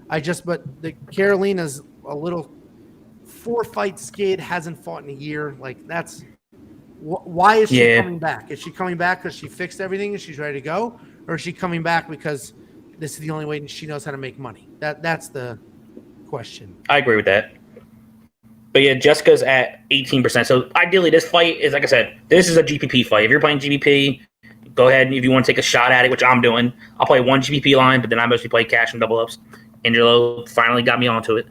But the Carolina's a little 4-fight skid, hasn't fought in a year. Like that's why is she coming back? Is she coming back because she fixed everything and she's ready to go, or is she coming back because this is the only way she knows how to make money? That's the question. I agree with that. But yeah, Jessica's at 18%. So ideally, this fight is, like I said, this is a GPP fight. If you're playing GPP, go ahead. If you want to take a shot at it, which I'm doing, I'll play one GPP line, but then I mostly play cash and double ups. Angelo finally got me onto it.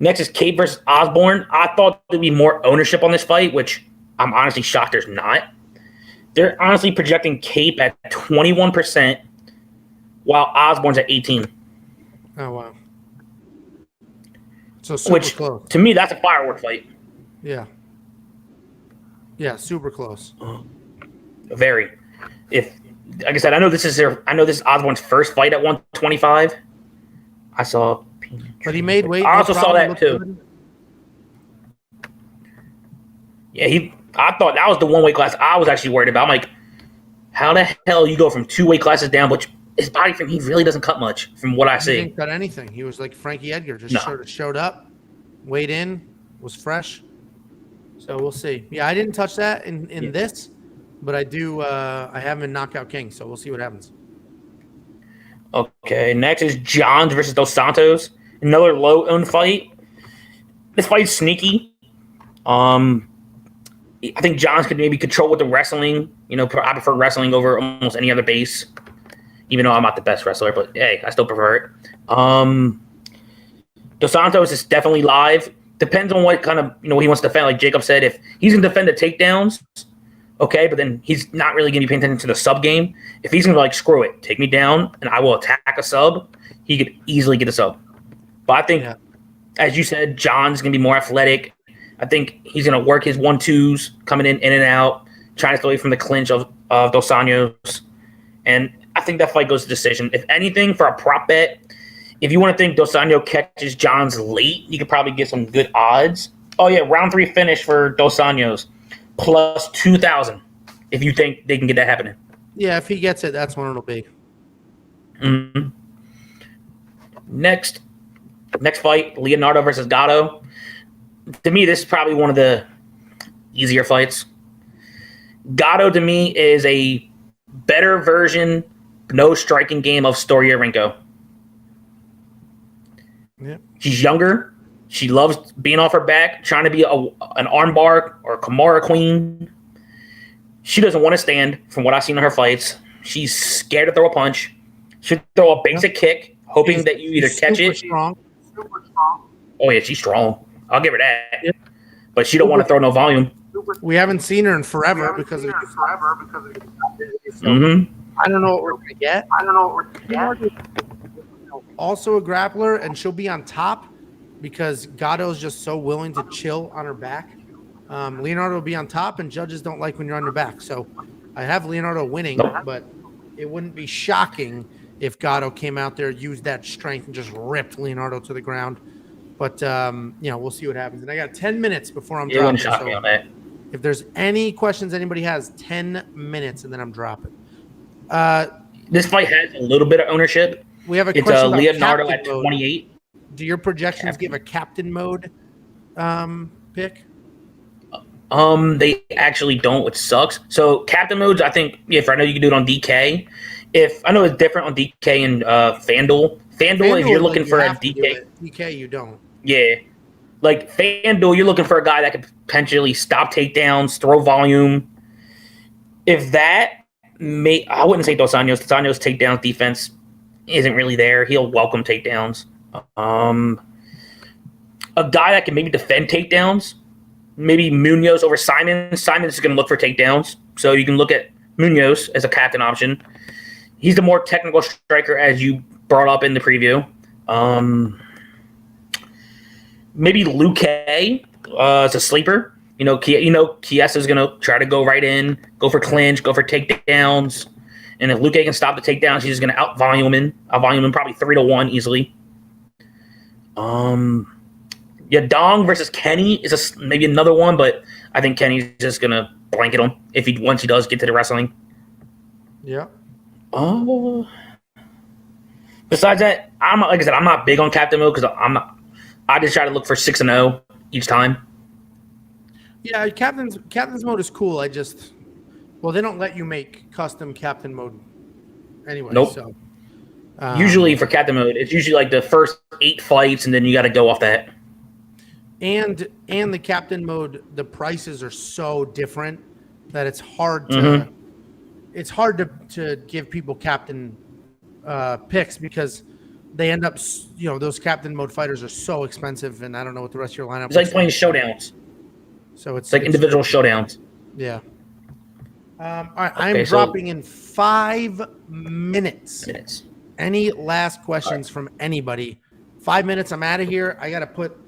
Next is Kape versus Osborne. I thought there'd be more ownership on this fight, which I'm honestly shocked there's not. They're honestly projecting Kape at 21%, while Osborne's at 18%. Oh, wow. So super close. To me, that's a firework fight. Yeah. Yeah, super close. Very. Like I said, I know this is Osborne's first fight at 125. I saw. But he made weight. I also saw that too. Good. Yeah, I thought that was the one weight class I was actually worried about. I'm like, how the hell you go from 2 weight classes down, which his body frame, he really doesn't cut much from what I see. He didn't cut anything. He was like Frankie Edgar, just sort of showed up, weighed in, was fresh. So we'll see. Yeah, I didn't touch that in this, but I do. I have him in Knockout King, so we'll see what happens. Okay, next is Johns versus Dos Santos. Another low-owned fight. This fight's sneaky. I think Johns could maybe control with the wrestling. I prefer wrestling over almost any other base, even though I'm not the best wrestler, but hey, I still prefer it. Dos Santos is definitely live. Depends on what kind of, what he wants to defend. Like Jacob said, if he's going to defend the takedowns, okay, but then he's not really going to be paying attention to the sub game. If he's going to be like, screw it, take me down, and I will attack a sub, he could easily get a sub. But I think, as you said, John's going to be more athletic. I think he's going to work his 1-2s, coming in and out, trying to stay away from the clinch of Dos Anjos. And I think that fight goes to decision. If anything, for a prop bet, if you want to think Dos Anjos catches Johns late, you could probably get some good odds. Oh, yeah, round 3 finish for Dos Anjos, plus 2,000, if you think they can get that happening. Yeah, if he gets it, that's when it'll be. Mm-hmm. Next fight, Leonardo versus Gatto. To me, this is probably one of the easier fights. Gatto, to me, is a better version, no striking game of Storyarenko. Yep. She's younger. She loves being off her back, trying to be an armbar or Kimura queen. She doesn't want to stand, from what I've seen in her fights. She's scared to throw a punch. She'll throw a basic kick, hoping that you either catch it. Super strong. Oh, yeah, she's strong. I'll give her that. Yep. But she don't want to throw no volume. We haven't seen her in forever because of mm-hmm. I don't know what we're going to get. Also a grappler, and she'll be on top because Gatto's just so willing to chill on her back. Leonardo will be on top, and judges don't like when you're on your back. So I have Leonardo winning, but it wouldn't be shocking if Gatto came out there, used that strength, and just ripped Leonardo to the ground. But, we'll see what happens. And I got 10 minutes before I'm dropping. Wouldn't shock me on that. If there's any questions anybody has, 10 minutes, and then I'm dropping. This fight has a little bit of ownership. We have a question about Leonardo at 28. Do your projections give a captain mode pick? They actually don't, which sucks. So captain modes, I think, I know you can do it on DK. I know it's different on DK and FanDuel. FanDuel, if you're looking for a DK. DK, you don't. Yeah. Like FanDuel, you're looking for a guy that could potentially stop takedowns, throw volume. If that I wouldn't say Dos Anjos. Dos Anjos' takedowns defense isn't really there. He'll welcome takedowns. A guy that can maybe defend takedowns, maybe Munoz over Simon. Simon is going to look for takedowns, so you can look at Munoz as a captain option. He's the more technical striker, as you brought up in the preview. Maybe Luke as a sleeper. Chiesa is going to try to go right in, go for clinch, go for takedowns. And if Luke can stop the takedowns, he's going to out-volume him probably 3-1 easily. Dong versus Kenny is maybe another one, but I think Kenny's just going to blanket him once he does get to the wrestling. Yeah. Besides that, I'm not big on captain mode because I just try to look for 6-0 each time. Yeah, captain's mode is cool. They don't let you make custom captain mode anyway. Nope. So Usually for captain mode, it's usually like the first 8 fights, and then you got to go off that. And the captain mode, the prices are so different that it's hard to to give people captain picks because they end up, those captain mode fighters are so expensive, and I don't know what the rest of your lineup. It's like playing showdowns. So it's like individual showdowns. Yeah. All right, I'm dropping in 5 minutes. Any last questions from anybody? 5 minutes, I'm out of here. I got to put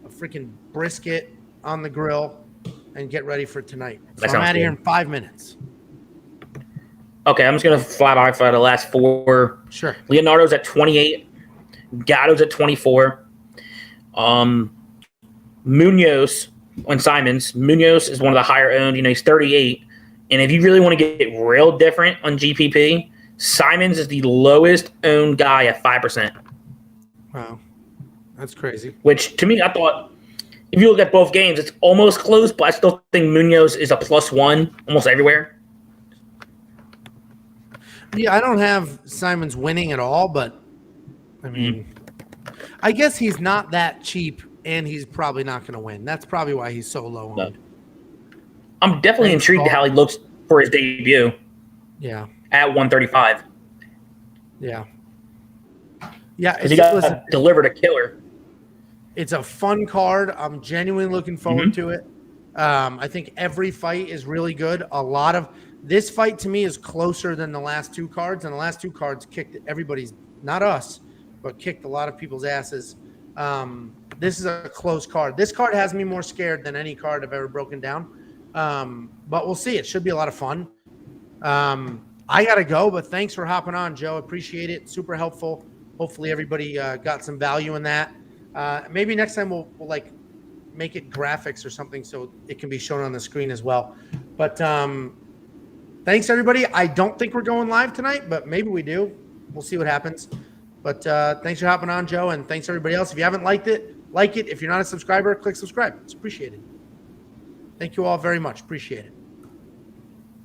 a freaking brisket on the grill and get ready for tonight. So I'm out of here in 5 minutes. Okay, I'm just going to fly by for the last 4. Sure. Leonardo's at 28. Gatto's at 24. Munoz on Simmons. Munoz is one of the higher owned. He's 38. And if you really want to get real different on GPP, Simmons is the lowest owned guy at 5%. Wow. That's crazy. Which, to me, I thought, if you look at both games, it's almost close, but I still think Munoz is a +1 almost everywhere. Yeah, I don't have Simmons winning at all, but I mean, I guess he's not that cheap, and he's probably not going to win. That's probably why he's so low owned. I'm definitely intrigued how he looks for his debut. Yeah. At 135. Yeah. Yeah. Because he got delivered a killer. It's a fun card. I'm genuinely looking forward to it. I think every fight is really good. This fight to me is closer than the last 2 cards, and the last 2 cards kicked everybody's, not us, but kicked a lot of people's asses. This is a close card. This card has me more scared than any card I've ever broken down. But we'll see. It should be a lot of fun. I got to go, but thanks for hopping on, Joe. Appreciate it. Super helpful. Hopefully everybody got some value in that. Maybe next time we'll like make it graphics or something so it can be shown on the screen as well. But thanks, everybody. I don't think we're going live tonight, but maybe we do. We'll see what happens. But thanks for hopping on, Joe, and thanks everybody else. If you haven't liked it, like it. If you're not a subscriber, click subscribe. It's appreciated. Thank you all very much. Appreciate it.